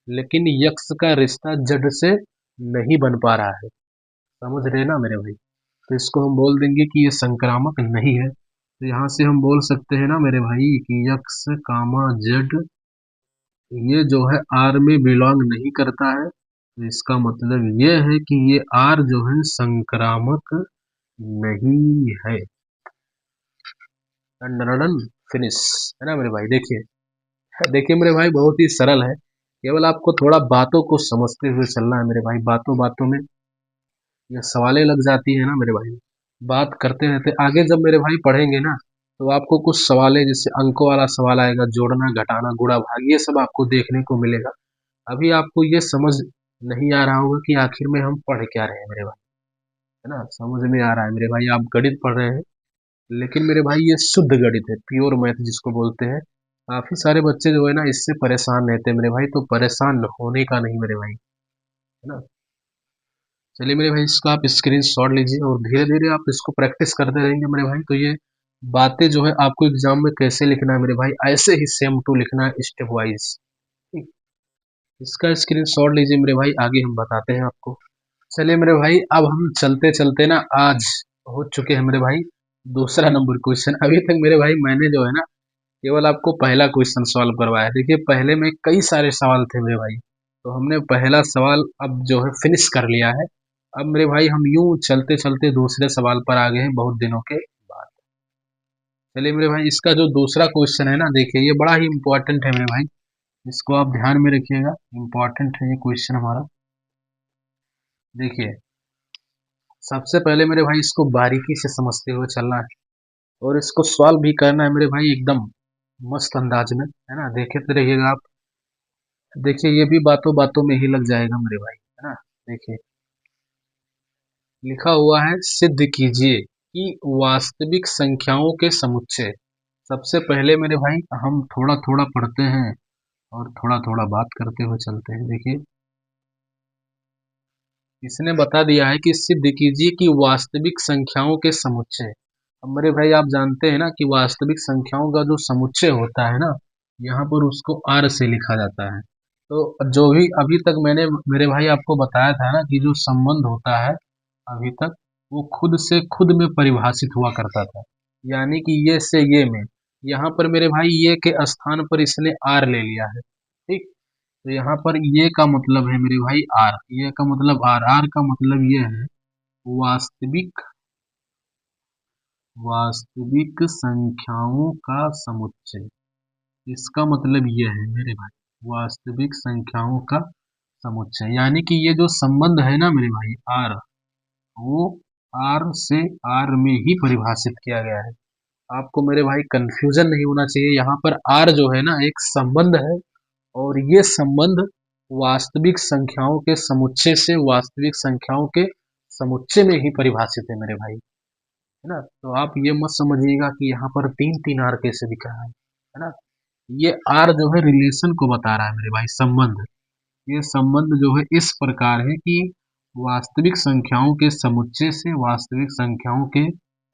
[SPEAKER 1] लेकिन यक्स का रिश्ता जड से नहीं बन पा रहा है। समझ रहे ना मेरे भाई, तो इसको हम बोल देंगे कि ये संक्रामक नहीं है। तो यहाँ से हम बोल सकते हैं ना मेरे भाई कि यक्स कामा जेड ये जो है आर में बिलोंग नहीं करता है, तो इसका मतलब ये है कि ये आर जो है संक्रामक नहीं है। डन फिनिश, है ना मेरे भाई। देखिए देखिए मेरे भाई, बहुत ही सरल है। केवल आपको थोड़ा बातों को समझते हुए चलना है मेरे भाई। बातों बातों में ये सवालें लग जाती है ना मेरे भाई। बात करते रहते आगे जब मेरे भाई पढ़ेंगे ना, तो आपको कुछ सवालें जैसे अंकों वाला सवाल आएगा, जोड़ना घटाना गुणा भाग, ये सब आपको देखने को मिलेगा। अभी आपको ये समझ नहीं आ रहा होगा कि आखिर में हम पढ़ क्या रहे हैं मेरे भाई, है ना। समझ में आ रहा है मेरे भाई, आप गणित पढ़ रहे हैं, लेकिन मेरे भाई ये शुद्ध गणित है, प्योर मैथ जिसको बोलते हैं। काफी सारे बच्चे जो है ना इससे परेशान रहते हैं मेरे भाई, तो परेशान होने का नहीं मेरे भाई, है ना। चलिए मेरे भाई, इसका आप स्क्रीन शॉट लीजिए और धीरे धीरे आप इसको प्रैक्टिस करते रहेंगे मेरे भाई, तो ये बातें जो है आपको एग्जाम में कैसे लिखना है मेरे भाई, ऐसे ही सेम टू लिखना है स्टेप वाइज। ठीक, इसका स्क्रीन शॉट लीजिए मेरे भाई, आगे हम बताते हैं आपको। चलिए मेरे भाई, अब हम चलते चलते ना आज हो चुके हैं मेरे भाई दूसरा नंबर क्वेश्चन। अभी तक मेरे भाई मैंने जो है ना केवल आपको पहला क्वेश्चन सॉल्व करवाया। देखिए पहले में कई सारे सवाल थे मेरे भाई, तो हमने पहला सवाल अब जो है फिनिश कर लिया है। अब मेरे भाई हम यूं चलते चलते दूसरे सवाल पर आ गए हैं बहुत दिनों के बाद। चलिए मेरे भाई, इसका जो दूसरा क्वेश्चन है ना, देखिए ये बड़ा ही इंपॉर्टेंट है मेरे भाई, इसको आप ध्यान में रखिएगा, इंपॉर्टेंट है ये क्वेश्चन हमारा। देखिए सबसे पहले मेरे भाई इसको बारीकी से समझते हुए चलना है, और इसको सॉल्व भी करना है मेरे भाई एकदम मस्त अंदाज में, है ना। देखते रहिएगा आप। देखिए ये भी बातों बातों में ही लग जाएगा मेरे भाई, है ना। देखिए लिखा हुआ है, सिद्ध कीजिए कि वास्तविक संख्याओं के समुच्चय। सबसे पहले मेरे भाई हम थोड़ा थोड़ा पढ़ते हैं और थोड़ा थोड़ा बात करते हुए चलते हैं। देखिए इसने बता दिया है कि सिद्ध कीजिए कि वास्तविक संख्याओं के समुच्चय। अब मेरे भाई आप जानते हैं ना कि वास्तविक संख्याओं का जो समुच्चय होता है ना, यहाँ पर उसको आर से लिखा जाता है। तो जो भी अभी तक मैंने मेरे भाई आपको बताया था ना कि जो संबंध होता है अभी तक, वो खुद से खुद में परिभाषित हुआ करता था। यानी कि ये से ये में, यहाँ पर मेरे भाई ये के स्थान पर इसने आर ले लिया है। ठीक, तो यहाँ पर ये का मतलब है मेरे भाई आर, ये का मतलब आर, आर का मतलब ये है वास्तविक, वास्तविक संख्याओं का समुच्चय। इसका मतलब ये है मेरे भाई वास्तविक संख्याओं का समुच्चय, यानी कि ये जो संबंध है ना मेरे भाई आर, वो आर से आर में ही परिभाषित किया गया है। आपको मेरे भाई कंफ्यूजन नहीं होना चाहिए, यहाँ पर आर जो है ना एक संबंध है, और ये संबंध वास्तविक संख्याओं के समुच्चय से वास्तविक संख्याओं के समुच्चय में ही परिभाषित है मेरे भाई, है ना। तो आप ये मत समझिएगा कि यहाँ पर तीन तीन आर कैसे दिख रहा है ना। ये आर जो है रिलेशन को बता रहा है मेरे भाई, संबंध। ये संबंध जो है इस प्रकार है कि वास्तविक संख्याओं के समुच्चय से वास्तविक संख्याओं के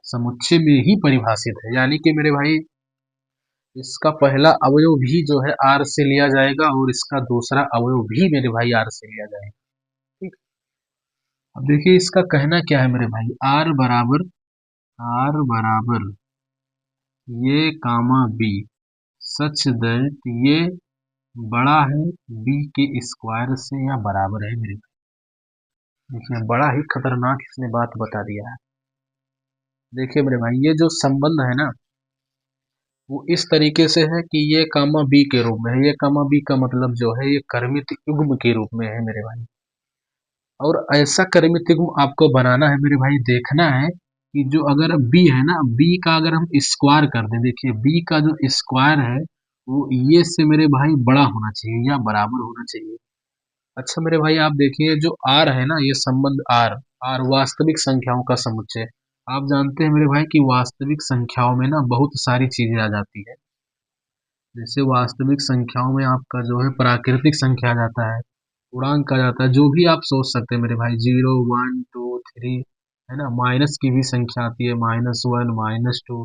[SPEAKER 1] समुच्चय में ही परिभाषित है। यानी कि मेरे भाई इसका पहला अवयव भी जो है आर से लिया जाएगा, और इसका दूसरा अवयव भी मेरे भाई आर से लिया जाएगा। ठीक, अब देखिए इसका कहना क्या है मेरे भाई, आर बराबर ये कामा बी सच दैट ये बड़ा है बी के स्क्वायर से या बराबर है मेरे भाई। देखिए बड़ा ही खतरनाक इसने बात बता दिया है। देखिए मेरे भाई ये जो संबंध है ना, वो इस तरीके से है कि ये कामा बी के रूप में है। ये कामा बी का मतलब जो है ये कर्मित युग्म के रूप में है मेरे भाई, और ऐसा कर्मित युग्म आपको बनाना है मेरे भाई। देखना है कि जो अगर बी है ना, बी का अगर हम स्क्वायर कर दें, देखिए बी का जो स्क्वायर है वो ये से मेरे भाई बड़ा होना चाहिए या बराबर होना चाहिए। अच्छा मेरे भाई आप देखिए जो आर है ना, ये संबंध आर, आर वास्तविक संख्याओं का समुच्चय। आप जानते हैं मेरे भाई कि वास्तविक संख्याओं में ना बहुत सारी चीजें आ जाती है। जैसे वास्तविक संख्याओं में आपका जो है प्राकृतिक संख्या आ जाता है, पूर्णांक आ जाता है, जो भी आप सोच सकते हैं मेरे भाई, 0 1 2 3, है ना। माइनस की भी संख्या आती है, -1 -2।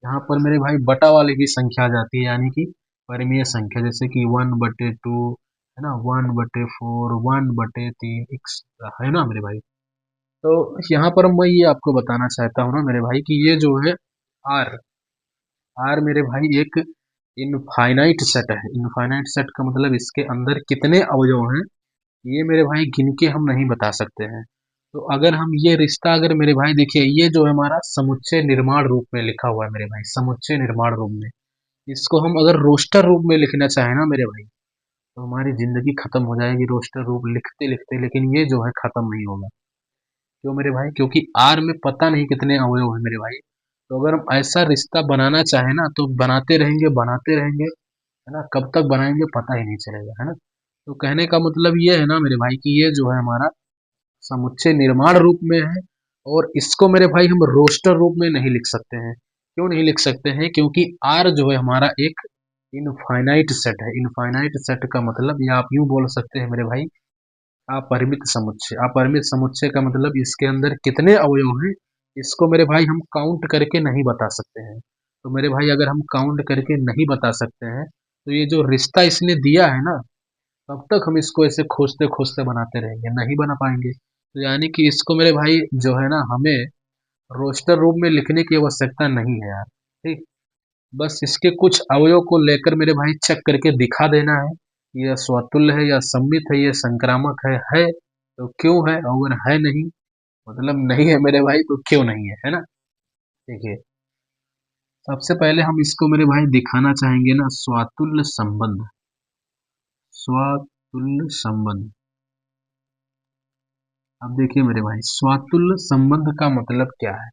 [SPEAKER 1] यहाँ पर मेरे भाई बटा वाली भी संख्या आ जाती है, यानी कि परिमेय संख्या, जैसे कि 1/2, है ना, 1/4, 1/3, है ना मेरे भाई। तो यहाँ पर मैं ये आपको बताना चाहता हूँ ना मेरे भाई कि ये जो है आर, आर मेरे भाई एक इनफाइनाइट सेट है। इनफाइनाइट सेट का मतलब इसके अंदर कितने अवयव हैं, ये मेरे भाई गिन के हम नहीं बता सकते हैं। तो अगर हम ये रिश्ता अगर मेरे भाई देखिए, ये जो है हमारा समुच्चय निर्माण रूप में लिखा हुआ है मेरे भाई, समुच्चय निर्माण रूप में। इसको हम अगर रोस्टर रूप में लिखना चाहें ना मेरे भाई, तो हमारी ज़िंदगी खत्म हो जाएगी रोस्टर रूप लिखते-लिखते, लेकिन ये जो है खत्म नहीं होगा। क्यों मेरे भाई? क्योंकि आर में पता नहीं कितने अवयव हैं मेरे भाई। तो अगर हम ऐसा रिश्ता बनाना चाहें ना, तो बनाते रहेंगे, है ना? कब तक बनाएँगे पता ही नहीं चलेगा, है ना? तो कहने का मतलब ये है ना मेरे भाई कि ये जो है हमारा समुच्चय निर्माण रूप में है, और इसको मेरे भाई हम रोस्टर रूप में नहीं लिख सकते हैं। क्यों नहीं लिख सकते हैं? क्योंकि आर जो है हमारा एक इनफाइनाइट सेट है। इनफाइनाइट सेट का मतलब, या आप यूँ बोल सकते हैं मेरे भाई, अपरिमित समुच्चय। अपरिमित समुच्चय का मतलब इसके अंदर कितने अवयव हैं, इसको मेरे भाई हम काउंट करके नहीं बता सकते हैं। तो मेरे भाई अगर हम काउंट करके नहीं बता सकते हैं, तो ये जो रिश्ता इसने दिया है ना, तब तक हम इसको ऐसे खोजते-खोजते बनाते रहेंगे, नहीं बना पाएँगे। तो यानी कि इसको मेरे भाई जो है ना, हमें रोस्टर रूप में लिखने की आवश्यकता नहीं है यार, ठीक? बस इसके कुछ अवयव को लेकर मेरे भाई चेक करके दिखा देना है, ये स्वतुल्य है या सममित है, ये संक्रामक है तो क्यों है, और अगर है नहीं, मतलब नहीं है मेरे भाई, तो क्यों नहीं है ना? देखिए, सबसे पहले हम इसको मेरे भाई दिखाना चाहेंगे ना, स्वातुल्य संबंध। स्वातुल्य संबंध। अब देखिए मेरे भाई, स्वातुल्य संबंध का मतलब क्या है?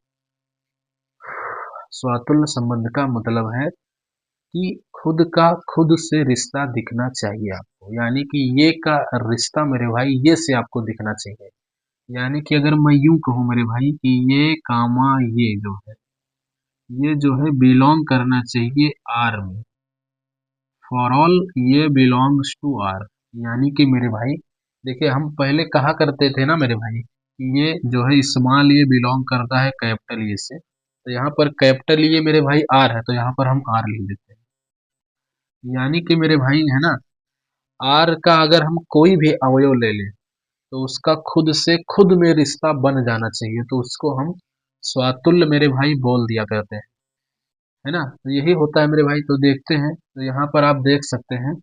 [SPEAKER 1] स्वातुल्य संबंध का मतलब है कि खुद का खुद से रिश्ता दिखना चाहिए आपको, यानी कि ये का रिश्ता मेरे भाई ये से आपको दिखना चाहिए। यानी कि अगर मैं यूं कहूँ मेरे भाई कि ये कामा ये जो है, ये जो है बिलोंग करना चाहिए आर में। फॉर ऑल ये बिलोंग्स टू आर। यानी कि मेरे भाई देखिए, हम पहले कहा करते थे ना मेरे भाई कि ये जो है स्मॉल ये बिलोंग करता है कैपिटल ये से, तो यहाँ पर कैपिटल ये मेरे भाई आर है, तो यहाँ पर हम आर लिख देते हैं। यानी कि मेरे भाई है ना, आर का अगर हम कोई भी अवयव ले लें, तो उसका खुद से खुद में रिश्ता बन जाना चाहिए, तो उसको हम स्वातुल्य मेरे भाई बोल दिया करते हैं, है ना? तो यही होता है मेरे भाई। तो देखते हैं, तो यहाँ पर आप देख सकते हैं,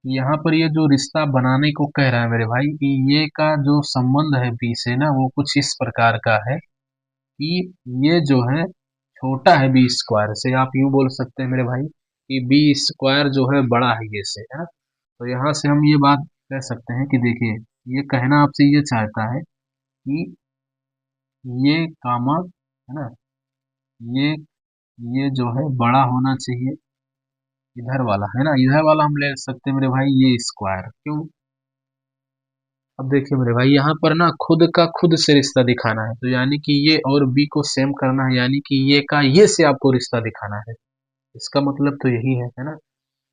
[SPEAKER 1] यहाँ पर ये जो रिश्ता बनाने को कह रहा है मेरे भाई कि ये का जो संबंध है बी से ना, वो कुछ इस प्रकार का है कि ये जो है छोटा है बी स्क्वायर से। आप यूं बोल सकते हैं मेरे भाई कि बी स्क्वायर जो है बड़ा है ये से, है ना? तो यहाँ से हम ये बात कह सकते हैं कि देखिए, ये कहना आपसे ये चाहता है कि ये कामा, है ना, ये ये जो है बड़ा होना चाहिए इधर वाला, है ना? इधर वाला हम ले सकते हैं मेरे भाई ये स्क्वायर। क्यों? अब देखिए मेरे भाई, यहाँ पर ना खुद का खुद से रिश्ता दिखाना है, तो यानी कि ये और बी को सेम करना है, यानी कि ये का ये से आपको रिश्ता दिखाना है। इसका मतलब तो यही है ना,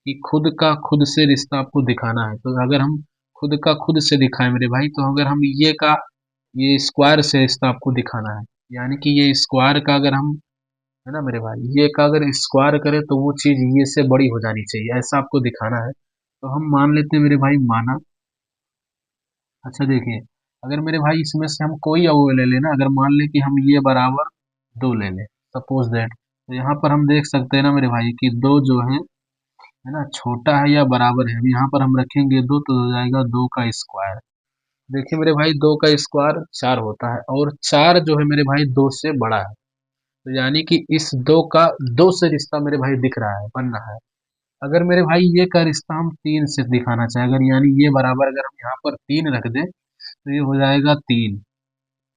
[SPEAKER 1] कि खुद का खुद से रिश्ता आपको दिखाना है। तो अगर हम खुद का खुद से दिखाएं मेरे भाई, तो अगर हम ये का ये स्क्वायर से रिश्ता आपको दिखाना है, यानी कि ये स्क्वायर का अगर हम, है ना मेरे भाई, ये का अगर स्क्वायर करें तो वो चीज़ ये से बड़ी हो जानी चाहिए, ऐसा आपको दिखाना है। तो हम मान लेते हैं मेरे भाई, माना। अच्छा देखिए, अगर मेरे भाई इसमें से हम कोई अवयव ले लेना, अगर मान लें कि हम ये बराबर दो ले लें, सपोज दैट, तो यहाँ पर हम देख सकते हैं ना मेरे भाई कि दो जो है ना, छोटा है या बराबर है। अब यहाँ पर हम रखेंगे दो, तो हो जाएगा दो का स्क्वायर। देखिए मेरे भाई, दो का स्क्वायर चार होता है, और चार जो है मेरे भाई दो से बड़ा है। तो यानी कि इस दो का दो से रिश्ता मेरे भाई दिख रहा है, बन रहा है। अगर मेरे भाई ये का रिश्ता हम तीन से दिखाना चाहें, अगर यानी ये बराबर अगर हम यहाँ पर तीन रख दें, तो ये हो जाएगा तीन,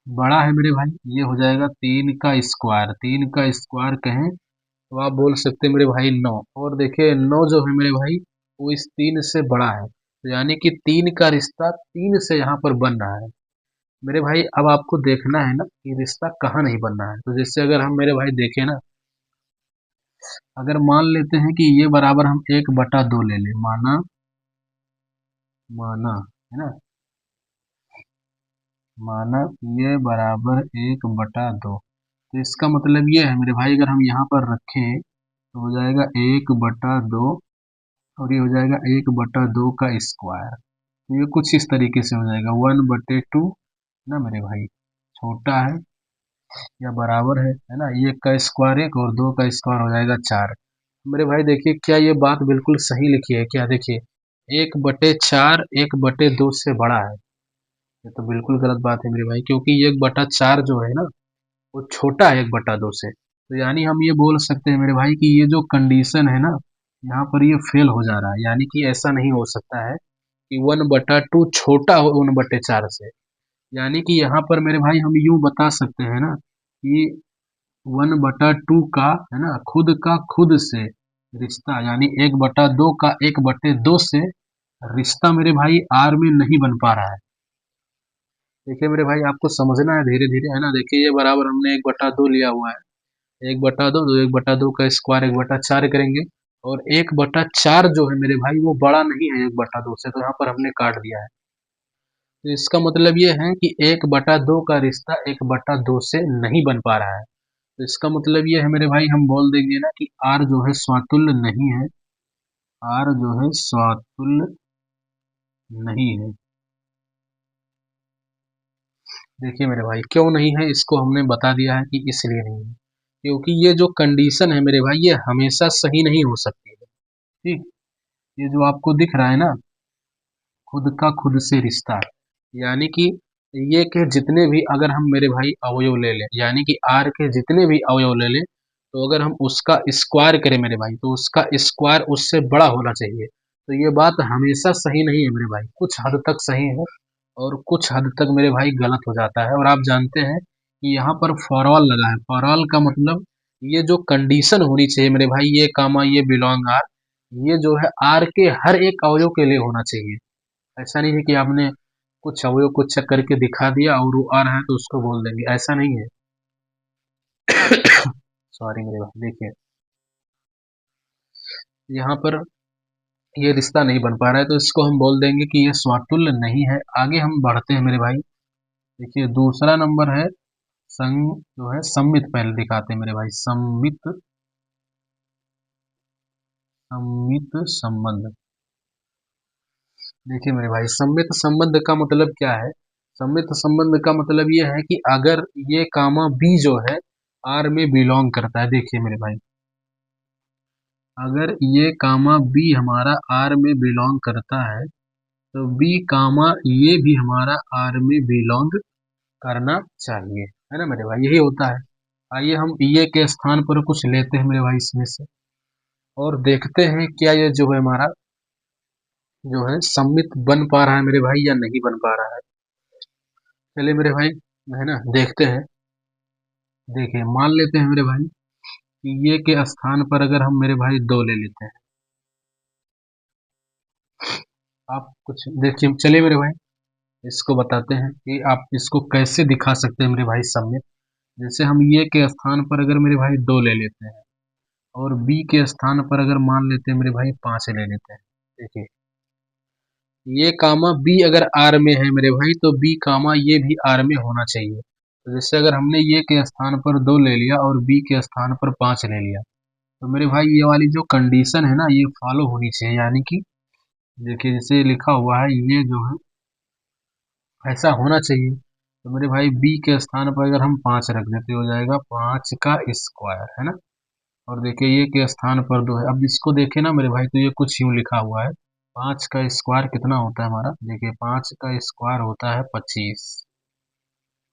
[SPEAKER 1] बड़ा है मेरे भाई, ये हो जाएगा तीन का स्क्वायर। तीन का स्क्वायर कहें तो आप बोल सकते हैं मेरे भाई नौ। और देखिए नौ जो है मेरे भाई, वो इस तीन से बड़ा है, तो यानी कि तीन का रिश्ता तीन से यहाँ पर बन रहा है मेरे भाई। अब आपको देखना है ना कि रिश्ता कहाँ नहीं बन रहा है। तो जैसे अगर हम मेरे भाई देखें ना, अगर मान लेते हैं कि ये बराबर हम एक बटा दो ले लें, माना, माना, है ना, माना ये बराबर एक बटा दो, तो इसका मतलब ये है मेरे भाई, अगर हम यहाँ पर रखें तो हो जाएगा एक बटा दो, और ये हो जाएगा एक बटा दो का स्क्वायर। तो ये कुछ इस तरीके से हो जाएगा वन बटे टू, ना मेरे भाई, छोटा है या बराबर है ना, एक का स्क्वायर एक, और दो का स्क्वायर हो जाएगा चार। मेरे भाई देखिए, क्या ये बात बिल्कुल सही लिखी है क्या? देखिए, 1/4 1/2 से बड़ा है। ये तो बिल्कुल गलत बात है मेरे भाई, क्योंकि 1/4 जो है ना वो छोटा है 1/2 से। तो यानी हम ये बोल सकते हैं मेरे भाई कि ये जो कंडीशन है ना, यहाँ पर ये फेल हो जा रहा है। यानी कि ऐसा नहीं हो सकता है कि 1/2 छोटा हो 1/4 से। यानी कि यहाँ पर मेरे भाई हम यूं बता सकते हैं ना कि 1/2 का है ना खुद का खुद से रिश्ता, यानी 1/2 का 1/2 से रिश्ता मेरे भाई आर में नहीं बन पा रहा है। देखिए मेरे भाई, आपको समझना है धीरे धीरे, है ना। देखिए ये बराबर हमने 1/2 लिया हुआ है, 1/2 तो 1/2 का स्क्वायर 1/4 करेंगे। और 1/4 जो है मेरे भाई वो बड़ा नहीं है 1/2 से, तो यहाँ पर हमने काट दिया है। तो इसका मतलब ये है कि 1/2 का रिश्ता 1/2 से नहीं बन पा रहा है। तो इसका मतलब ये है मेरे भाई, हम बोल देंगे ना कि आर जो है स्वातुल्य नहीं है। आर जो है स्वातुल्य नहीं है। देखिए मेरे भाई, क्यों नहीं है इसको हमने बता दिया है कि इसलिए नहीं है, क्योंकि ये जो कंडीशन है मेरे भाई ये हमेशा सही नहीं हो सकती है। ठीक, ये जो आपको दिख रहा है ना, खुद का खुद से रिश्ता, यानी कि ये के जितने भी अगर हम मेरे भाई अवयव ले लें, यानी कि आर के जितने भी अवयव ले लें, तो अगर हम उसका स्क्वायर करें मेरे भाई, तो उसका स्क्वायर उससे बड़ा होना चाहिए। तो ये बात हमेशा सही नहीं है मेरे भाई, कुछ हद तक सही है और कुछ हद तक मेरे भाई गलत हो जाता है। और आप जानते हैं कि यहाँ पर फॉर ऑल लगा है। फॉर ऑल का मतलब ये जो कंडीशन होनी चाहिए मेरे भाई, ये कामा ये बिलोंग आर, ये जो है आर के हर एक अवयव के लिए होना चाहिए। ऐसा नहीं है कि आपने कुछ अवयव को चेक करके दिखा दिया और वो आ रहा है तो उसको बोल देंगे, ऐसा नहीं है। सॉरी मेरे भाई, देखिए यहाँ पर ये रिश्ता नहीं बन पा रहा है, तो इसको हम बोल देंगे कि ये स्वातुल्य नहीं है। आगे हम बढ़ते हैं मेरे भाई। देखिए दूसरा नंबर है संग जो है सम्मित, पहले दिखाते हैं मेरे भाई, सम्मित, सम्मित संबंध। देखिए मेरे भाई, सम्मित संबंध का मतलब क्या है? सम्मित संबंध का मतलब ये है कि अगर ये कामा बी जो है आर में बिलोंग करता है। देखिए मेरे भाई, अगर ये कामा बी हमारा आर में बिलोंग करता है, तो बी कामा ये भी हमारा आर में बिलोंग करना चाहिए, है ना मेरे भाई, यही होता है। आइए हम ये के स्थान पर कुछ लेते हैं मेरे भाई इसमें से, और देखते हैं क्या ये जो है हमारा जो है सम्मित बन पा रहा है मेरे भाई या नहीं बन पा रहा है। चलिए मेरे भाई, है ना, देखते हैं। देखिए मान लेते हैं मेरे भाई कि ये के स्थान पर अगर हम मेरे भाई 2 ले लेते हैं। आप कुछ देखिए, चलिए मेरे भाई इसको बताते हैं कि आप इसको कैसे दिखा सकते हैं मेरे भाई सम्मित। जैसे हम ये के स्थान पर अगर मेरे भाई 2 ले लेते हैं, और बी के स्थान पर अगर मान लेते हैं मेरे भाई 5 ले लेते हैं। देखिए ये कामा बी अगर आर में है मेरे भाई, तो बी कामा ये भी आर में होना चाहिए। तो जैसे अगर हमने ये के स्थान पर 2 ले लिया और बी के स्थान पर 5 ले लिया, तो मेरे भाई ये वाली जो कंडीशन है ना ये फॉलो होनी चाहिए। यानी कि देखिए जैसे लिखा हुआ है ये जो है ऐसा होना चाहिए। तो मेरे भाई बी के स्थान पर अगर हम 5 रख देते, हो जाएगा 5 का स्क्वायर, है ना। और देखिए ये के स्थान पर 2 है। अब इसको देखे ना मेरे भाई, तो ये कुछ यूं लिखा हुआ है, 5 का स्क्वायर कितना होता है हमारा? देखिए 5 का स्क्वायर होता है 25।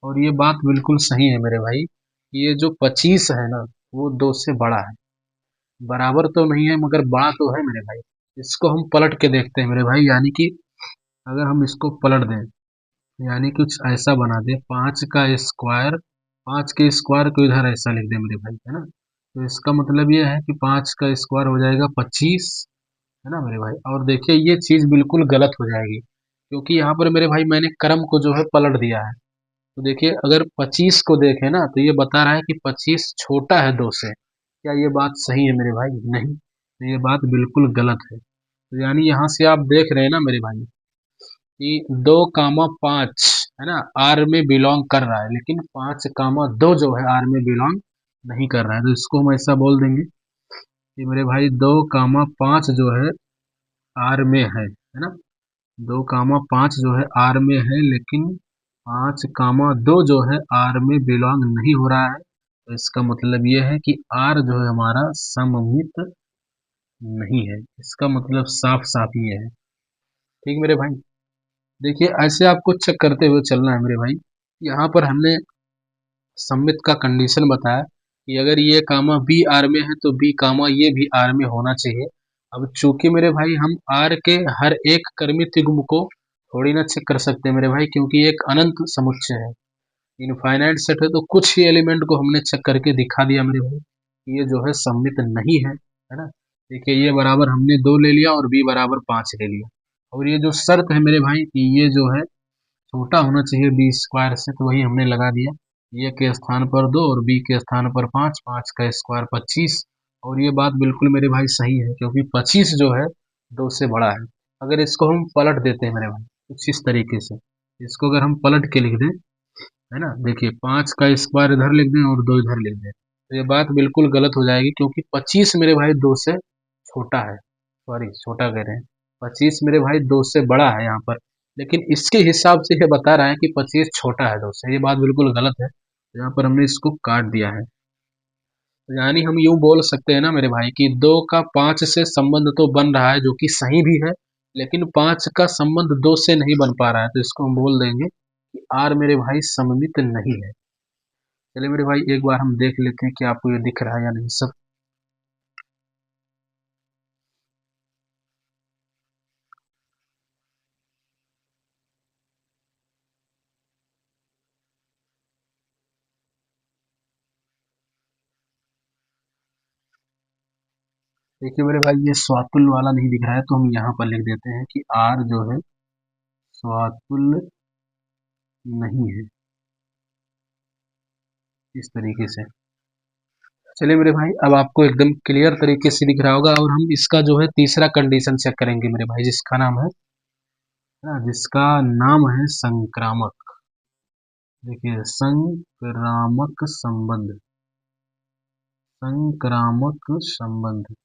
[SPEAKER 1] और ये बात बिल्कुल सही है मेरे भाई, ये जो 25 है ना वो 2 से बड़ा है। बराबर तो नहीं है मगर बड़ा तो है मेरे भाई। इसको हम पलट के देखते हैं मेरे भाई, यानी कि अगर हम इसको पलट दें, यानी कुछ ऐसा बना दे, 5 का स्क्वायर, 5 के स्क्वायर को इधर ऐसा लिख दे मेरे भाई, है ना। तो इसका मतलब ये है कि 5 का स्क्वायर हो जाएगा 25, है ना मेरे भाई। और देखिए ये चीज बिल्कुल गलत हो जाएगी, क्योंकि यहाँ पर मेरे भाई मैंने क्रम को जो है पलट दिया है। तो देखिए अगर 25 को देखें ना, तो ये बता रहा है कि 25 छोटा है 2 से। क्या ये बात सही है मेरे भाई? नहीं, तो ये बात बिल्कुल गलत है। तो यानी यहाँ से आप देख रहे हैं ना मेरे भाई कि 2, 5 है ना आर में बिलोंग कर रहा है, लेकिन 5, 2 जो है आर में बिलोंग नहीं कर रहा है। तो इसको हम ऐसा बोल देंगे कि मेरे भाई 2, 5 जो है आर में है ना। 2, 5 जो है आर में है, लेकिन 5, 2 जो है आर में बिलोंग नहीं हो रहा है। तो इसका मतलब ये है कि आर जो है हमारा सममित नहीं है। इसका मतलब साफ साफ ये है। ठीक मेरे भाई। देखिए ऐसे आपको चेक करते हुए चलना है मेरे भाई। यहाँ पर हमने सम्मित का कंडीशन बताया कि अगर ये कामा बी आर में है तो बी कामा ये भी आर में होना चाहिए। अब चूंकि मेरे भाई हम आर के हर एक कर्मित युग्म को थोड़ी ना चेक कर सकते मेरे भाई, क्योंकि ये एक अनंत समुच्चय है, इनफाइनाइट सेट है, तो कुछ ही एलिमेंट को हमने चेक करके दिखा दिया मेरे भाई कि ये जो है सम्मित नहीं है ना। देखिए ये बराबर हमने 2 ले लिया और बी बराबर 5 ले लिया, और ये जो शर्त है मेरे भाई कि ये जो है छोटा होना चाहिए बी स्क्वायर से, तो वही हमने लगा दिया। ये के स्थान पर 2 और बी के स्थान पर 5, 5 का स्क्वायर 25। और ये बात बिल्कुल मेरे भाई सही है, क्योंकि 25 जो है 2 से बड़ा है। अगर इसको हम पलट देते हैं मेरे भाई कुछ इस तरीके से, इसको अगर हम पलट के लिख दें, है ना, देखिए 5 का स्क्वायर इधर लिख दें और 2 इधर लिख दें, तो ये बात बिल्कुल गलत हो जाएगी, क्योंकि 25 मेरे भाई 2 से छोटा है, सॉरी छोटा कह रहे हैं, 25 मेरे भाई 2 से बड़ा है यहाँ पर। लेकिन इसके हिसाब से ये बता रहा है कि 25 छोटा है 2 से, ये बात बिल्कुल गलत है, तो यहाँ पर हमने इसको काट दिया है। तो यानी हम यूं बोल सकते हैं ना मेरे भाई कि 2 का 5 से संबंध तो बन रहा है, जो कि सही भी है, लेकिन 5 का संबंध 2 से नहीं बन पा रहा है, तो इसको हम बोल देंगे कि आर मेरे भाई सममित नहीं है। चलिए मेरे भाई एक बार हम देख लेते हैं कि आपको ये दिख रहा है या नहीं सब। देखिए मेरे भाई ये स्वातुल्य वाला नहीं दिख रहा है, तो हम यहाँ पर लिख देते हैं कि आर जो है स्वातुल्य नहीं है, इस तरीके से। चलिए मेरे भाई अब आपको एकदम क्लियर तरीके से दिख रहा होगा, और हम इसका जो है तीसरा कंडीशन चेक करेंगे मेरे भाई, जिसका नाम है ना, जिसका नाम है संक्रामक। देखिए संक्रामक संबंध, संक्रामक संबंध।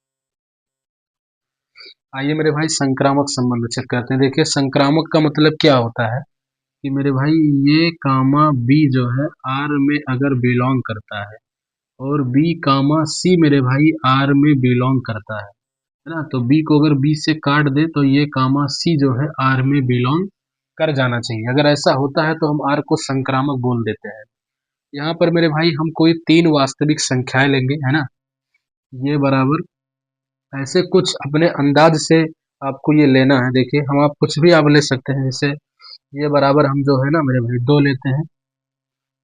[SPEAKER 1] आइए मेरे भाई संक्रामक संबंध चेक करते हैं। देखिए संक्रामक का मतलब क्या होता है कि मेरे भाई ये कामा बी जो है आर में अगर बिलोंग करता है, और बी कामा सी मेरे भाई आर में बिलोंग करता है ना, तो बी को अगर बी से काट दे तो ये कामा सी जो है आर में बिलोंग कर जाना चाहिए। अगर ऐसा होता है तो हम आर को संक्रामक बोल देते हैं। यहाँ पर मेरे भाई हम कोई 3 वास्तविक संख्याएं लेंगे, है ना, ये बराबर ऐसे कुछ अपने अंदाज से आपको ये लेना है। देखिए हम आप कुछ भी आप ले सकते हैं, जैसे ये बराबर हम जो है ना मेरे भाई 2 लेते हैं,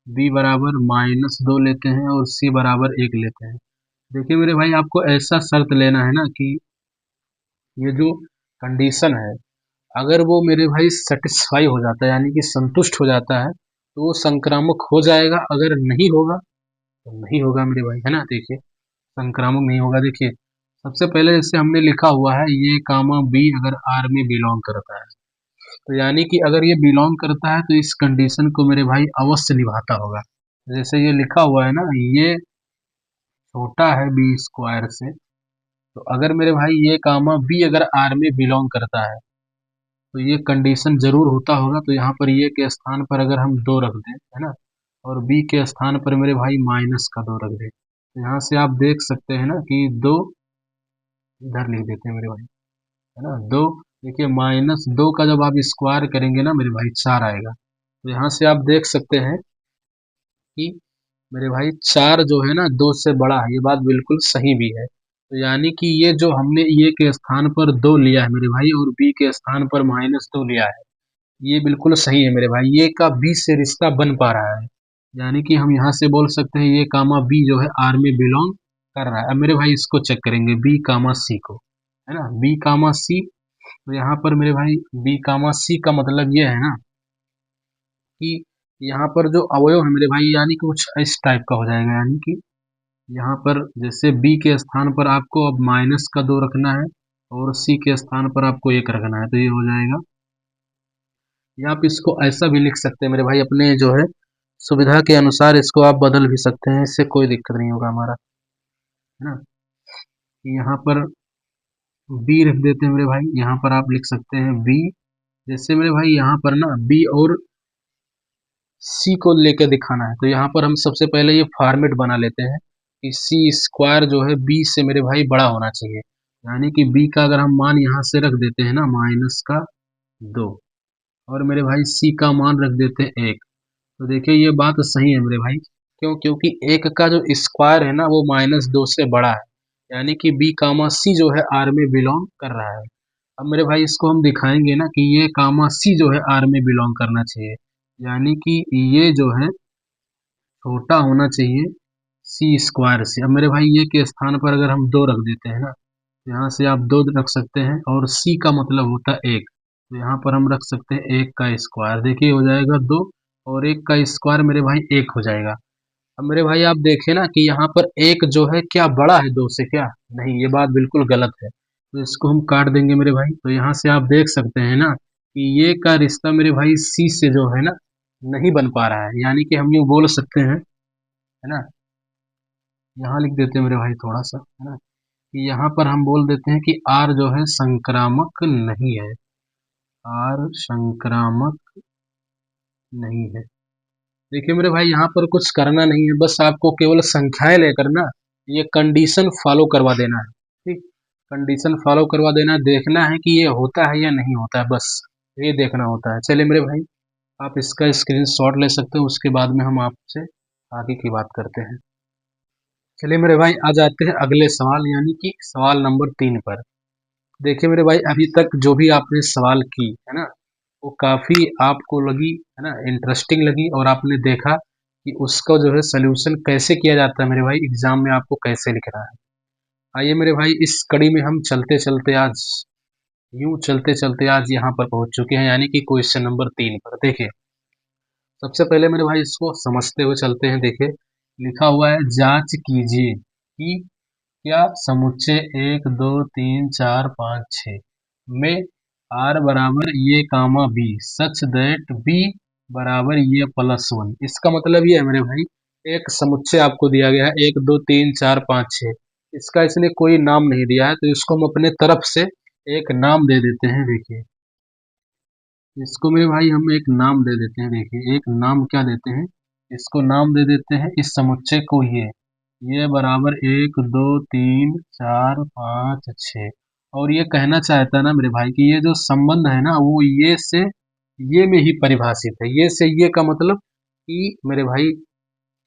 [SPEAKER 1] बी बराबर -2 लेते हैं, और सी बराबर 1 लेते हैं। देखिए मेरे भाई आपको ऐसा शर्त लेना है ना कि ये जो कंडीशन है, अगर वो मेरे भाई सेटिस्फाई हो जाता है, यानी कि संतुष्ट हो जाता है, तो वो संक्रामक हो जाएगा। अगर नहीं होगा तो नहीं होगा मेरे भाई, है ना। देखिए संक्रामक नहीं होगा। देखिए सबसे पहले जैसे हमने लिखा हुआ है ये कामा बी अगर आर में बिलोंग करता है, तो यानी कि अगर ये बिलोंग करता है तो इस कंडीशन को मेरे भाई अवश्य निभाता होगा। जैसे ये लिखा हुआ है ना, ये छोटा है बी स्क्वायर से, तो अगर मेरे भाई ये कामा बी अगर आर में बिलोंग करता है तो ये कंडीशन जरूर होता होगा। तो यहाँ पर ये के स्थान पर अगर हम 2 रख दें, है ना, और बी के स्थान पर मेरे भाई -2 रख दें, तो यहाँ से आप देख सकते हैं ना कि 2 इधर लिख देते हैं मेरे भाई, है ना, 2। देखिए -2 का जब आप स्क्वायर करेंगे ना मेरे भाई 4 आएगा। तो यहाँ से आप देख सकते हैं कि मेरे भाई 4 जो है ना 2 से बड़ा है, ये बात बिल्कुल सही भी है। तो यानी कि ये जो हमने ए के स्थान पर 2 लिया है मेरे भाई, और बी के स्थान पर -2 लिया है, ये बिल्कुल सही है मेरे भाई, ये का बी से रिश्ता बन पा रहा है। यानी कि हम यहाँ से बोल सकते हैं ये कामा बी जो है आर में बिलोंग कर रहा है। अब मेरे भाई इसको चेक करेंगे बी कामा सी को, है ना, बी कामा सी। तो यहाँ पर मेरे भाई बी कामा सी का मतलब ये है ना कि यहाँ पर जो अवयव है मेरे भाई, यानी कि कुछ इस टाइप का हो जाएगा, यानी कि यहाँ पर जैसे बी के स्थान पर आपको अब -2 रखना है, और सी के स्थान पर आपको 1 रखना है, तो ये हो जाएगा। या आप इसको ऐसा भी लिख सकते हैं मेरे भाई, अपने जो है सुविधा के अनुसार इसको आप बदल भी सकते हैं, इससे कोई दिक्कत नहीं होगा हमारा, है ना। यहाँ पर बी रख देते हैं मेरे भाई, यहाँ पर आप लिख सकते हैं बी। जैसे मेरे भाई यहाँ पर ना बी और सी को लेकर दिखाना है, तो यहाँ पर हम सबसे पहले ये फॉर्मेट बना लेते हैं कि सी स्क्वायर जो है बी से मेरे भाई बड़ा होना चाहिए। यानी कि बी का अगर हम मान यहाँ से रख देते हैं ना -2, 2। और मेरे भाई सी का मान रख देते हैं 1। तो देखिए ये बात सही है मेरे भाई। क्यों? क्योंकि 1 का जो स्क्वायर है ना वो -2 से बड़ा है, यानी कि बी कामा सी जो है आर में बिलोंग कर रहा है। अब मेरे भाई इसको हम दिखाएंगे ना कि ये कामा सी जो है आर में बिलोंग करना चाहिए, यानी कि ये जो है छोटा होना चाहिए सी स्क्वायर से। अब मेरे भाई ये के स्थान पर अगर हम 2 रख देते हैं ना, तो यहाँ से आप 2 रख सकते हैं, और सी का मतलब होता है 1, तो यहाँ पर हम रख सकते हैं 1 का स्क्वायर। देखिए हो जाएगा 2, और 1 का स्क्वायर मेरे भाई 1 हो जाएगा। अब मेरे भाई आप देखें ना कि यहाँ पर 1 जो है क्या बड़ा है 2 से? क्या नहीं, ये बात बिल्कुल गलत है। तो इसको हम काट देंगे मेरे भाई। तो यहाँ से आप देख सकते हैं ना कि ये का रिश्ता मेरे भाई सी से जो है ना नहीं बन पा रहा है, यानी कि हम ये बोल सकते हैं, है ना, यहाँ लिख देते हैं मेरे भाई थोड़ा सा, है ना, कि यहाँ पर हम बोल देते हैं कि आर जो है संक्रामक नहीं है, आर संक्रामक नहीं है। देखिए मेरे भाई यहाँ पर कुछ करना नहीं है, बस आपको केवल संख्याएं लेकर ना ये कंडीशन फॉलो करवा देना है। ठीक, कंडीशन फॉलो करवा देना है, देखना है कि ये होता है या नहीं होता है, बस ये देखना होता है। चलिए मेरे भाई आप इसका स्क्रीनशॉट ले सकते हो, उसके बाद में हम आपसे आगे की बात करते हैं। चलिए मेरे भाई आ जाते हैं अगले सवाल, यानी कि सवाल नंबर 3 पर। देखिए मेरे भाई अभी तक जो भी आपने सवाल की है ना वो काफ़ी आपको लगी, है ना, इंटरेस्टिंग लगी, और आपने देखा कि उसका जो है सोल्यूशन कैसे किया जाता है मेरे भाई, एग्जाम में आपको कैसे लिखना है। आइए मेरे भाई इस कड़ी में हम चलते चलते आज, यूं चलते चलते आज यहाँ पर पहुंच चुके हैं, यानी कि क्वेश्चन नंबर 3 पर। देखिए सबसे पहले मेरे भाई इसको समझते हुए चलते हैं। देखिए लिखा हुआ है जांच कीजिए कि क्या समुच्चय 1 2 3 4 5 6 में आर बराबर ये कामा बी सच दैट बी बराबर ये +1। इसका मतलब ये है मेरे भाई, एक समुच्चय आपको दिया गया है 1 2 3 4 5 6, इसका इसने कोई नाम नहीं दिया है, तो इसको हम अपने तरफ से एक नाम दे देते हैं। देखिए इसको मेरे भाई हम एक नाम दे देते हैं। देखिए एक नाम क्या देते हैं, इसको नाम दे देते हैं इस समुच्चय को ये बराबर 1 2 3 4 5 6। और ये कहना चाहता है ना मेरे भाई कि ये जो संबंध है ना वो ये से ये में ही परिभाषित है। ये से ये का मतलब कि मेरे भाई,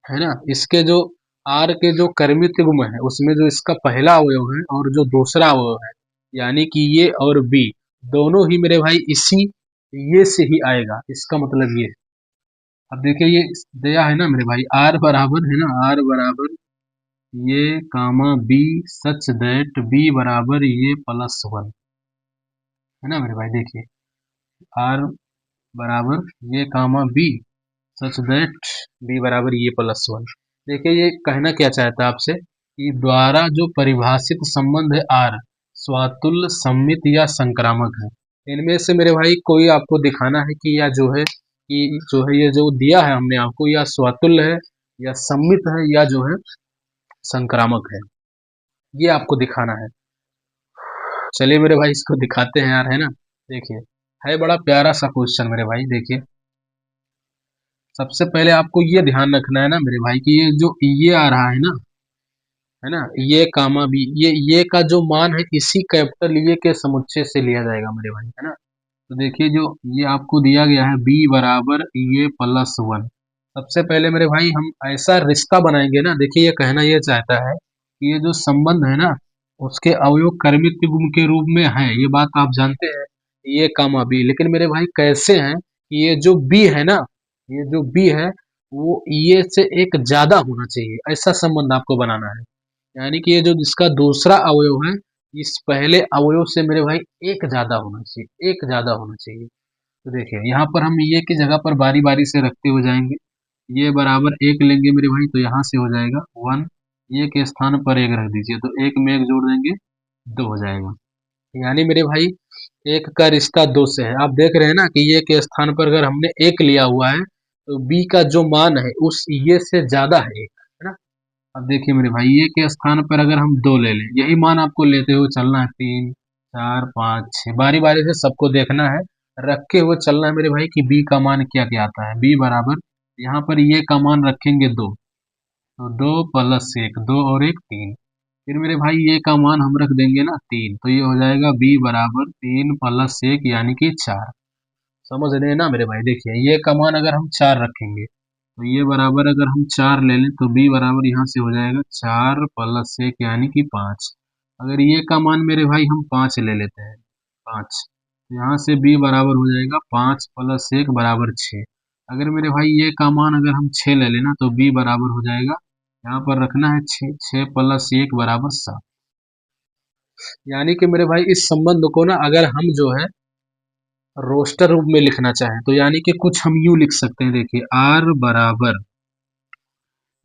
[SPEAKER 1] है ना, इसके जो आर के जो कर्मित गुण है उसमें जो इसका पहला अवयव है और जो दूसरा अवयव है, यानी कि ये और बी दोनों ही मेरे भाई इसी ये से ही आएगा, इसका मतलब ये। अब देखिए ये दिया है ना मेरे भाई आर बराबर, है ना, आर बराबर ये कामा बी सच दैट बी बराबर ये +1, है ना मेरे भाई। देखिए आर बराबर ये कामा बी सच दैट बी बराबर ये +1। देखिए ये कहना क्या चाहता है आपसे कि द्वारा जो परिभाषित संबंध है आर स्वातुल्य सम्मित या संक्रामक है। इनमें से मेरे भाई कोई आपको दिखाना है कि या जो है कि जो है ये जो दिया है हमने आपको या स्वातुल्य है या सम्मित है या जो है संक्रामक है, ये आपको दिखाना है। चलिए मेरे भाई इसको दिखाते हैं यार, है ना। देखिए है बड़ा प्यारा सा क्वेश्चन मेरे भाई। देखिए सबसे पहले आपको ये ध्यान रखना है ना मेरे भाई कि ये जो ये आ रहा है ना, ये कामा बी, ये का जो मान है इसी कैपिटल ये के समुच्चय से लिया जाएगा मेरे भाई, है ना। तो देखिए जो ये आपको दिया गया है b बराबर ये +1, सबसे पहले मेरे भाई हम ऐसा रिश्ता बनाएंगे ना। देखिए ये कहना ये चाहता है कि ये जो संबंध है ना उसके अवयव कर्मित गुण के रूप में है, ये बात आप जानते हैं, ये कामा बी। लेकिन मेरे भाई कैसे हैं कि ये जो बी है ना, ये जो बी है वो ये से एक ज्यादा होना चाहिए, ऐसा संबंध आपको बनाना है। यानी कि ये जो जिसका दूसरा अवयव है इस पहले अवयव से मेरे भाई एक ज्यादा होना चाहिए, एक ज्यादा होना चाहिए। तो देखिए यहाँ पर हम ये की जगह पर बारी बारी से रखते हुए जाएंगे। ये बराबर 1 लेंगे मेरे भाई, तो यहाँ से हो जाएगा 1, ये के स्थान पर 1 रख दीजिए, तो 1 में 1 जोड़ देंगे 2 हो जाएगा। यानी मेरे भाई 1 का रिश्ता 2 से है। आप देख रहे हैं ना कि ये के स्थान पर अगर हमने 1 लिया हुआ है तो बी का जो मान है उस ये से ज्यादा है 1, है ना। अब देखिए मेरे भाई ये के स्थान पर अगर हम 2 ले लें, यही मान आपको लेते हुए चलना है, 3 4 5 6 बारी बारी से सबको देखना है, रखे हुए चलना है मेरे भाई कि बी का मान क्या क्या आता है। बी बराबर यहाँ पर ये का मान रखेंगे 2, तो 2 + 1, 2 और 1 3। फिर मेरे भाई ये का मान हम रख देंगे ना 3, तो ये हो जाएगा b बराबर 3 + 1 यानी कि 4। समझ रहे हैं ना मेरे भाई। देखिए ये का मान अगर हम 4 रखेंगे तो ये बराबर अगर हम 4 ले लें तो b बराबर यहाँ से हो जाएगा 4 प्लस 1 यानी कि 5। अगर ये का मान मेरे भाई हम 5 ले लेते हैं, 5, तो यहाँ से b बराबर हो जाएगा 5 प्लस 1 बराबर 6। अगर मेरे भाई ये का मान अगर हम 6 ले लेना तो b बराबर हो जाएगा, यहाँ पर रखना है 6, 6 प्लस 1 बराबर 7। यानी कि मेरे भाई इस संबंध को ना अगर हम जो है रोस्टर रूप में लिखना चाहें तो यानी कि कुछ हम यूं लिख सकते हैं। देखिए r बराबर,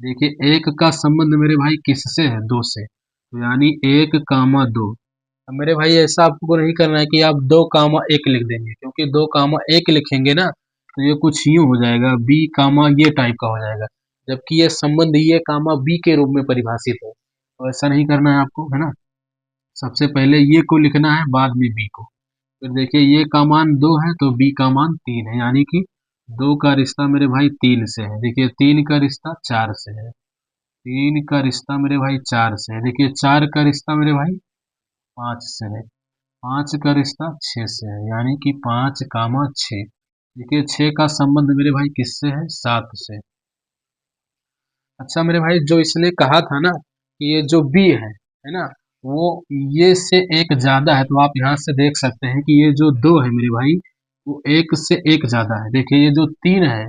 [SPEAKER 1] देखिए 1 का संबंध मेरे भाई किससे है, 2 से, तो यानी 1 कामा 2। अब मेरे भाई ऐसा आपको नहीं करना है कि आप 2 कामा 1 लिख देंगे, क्योंकि 2 कामा 1 लिखेंगे ना तो ये कुछ यूं हो जाएगा, b कामा ये टाइप का हो जाएगा, जबकि ये संबंध ये कामा b के रूप में परिभाषित है। तो ऐसा नहीं करना है आपको, है ना। सबसे पहले ये को लिखना है, बाद में b को। फिर देखिए ये का मान 2 है तो b का मान 3 है, यानी कि 2 का रिश्ता मेरे भाई 3 से है। देखिए 3 का रिश्ता 4 से है, 3 का रिश्ता मेरे भाई 4 से है। देखिए 4 का रिश्ता मेरे भाई 5 से है, 5 का रिश्ता 6 से है, यानी कि 5 कामा 6। देखिए 6 का संबंध मेरे भाई किससे है, 7 से। अच्छा मेरे भाई जो इसने कहा था ना कि ये जो b है ना, वो ये से एक ज्यादा है, तो आप यहाँ से देख सकते हैं कि ये जो 2 है मेरे भाई वो 1 से 1 ज्यादा है। देखिए ये जो 3 है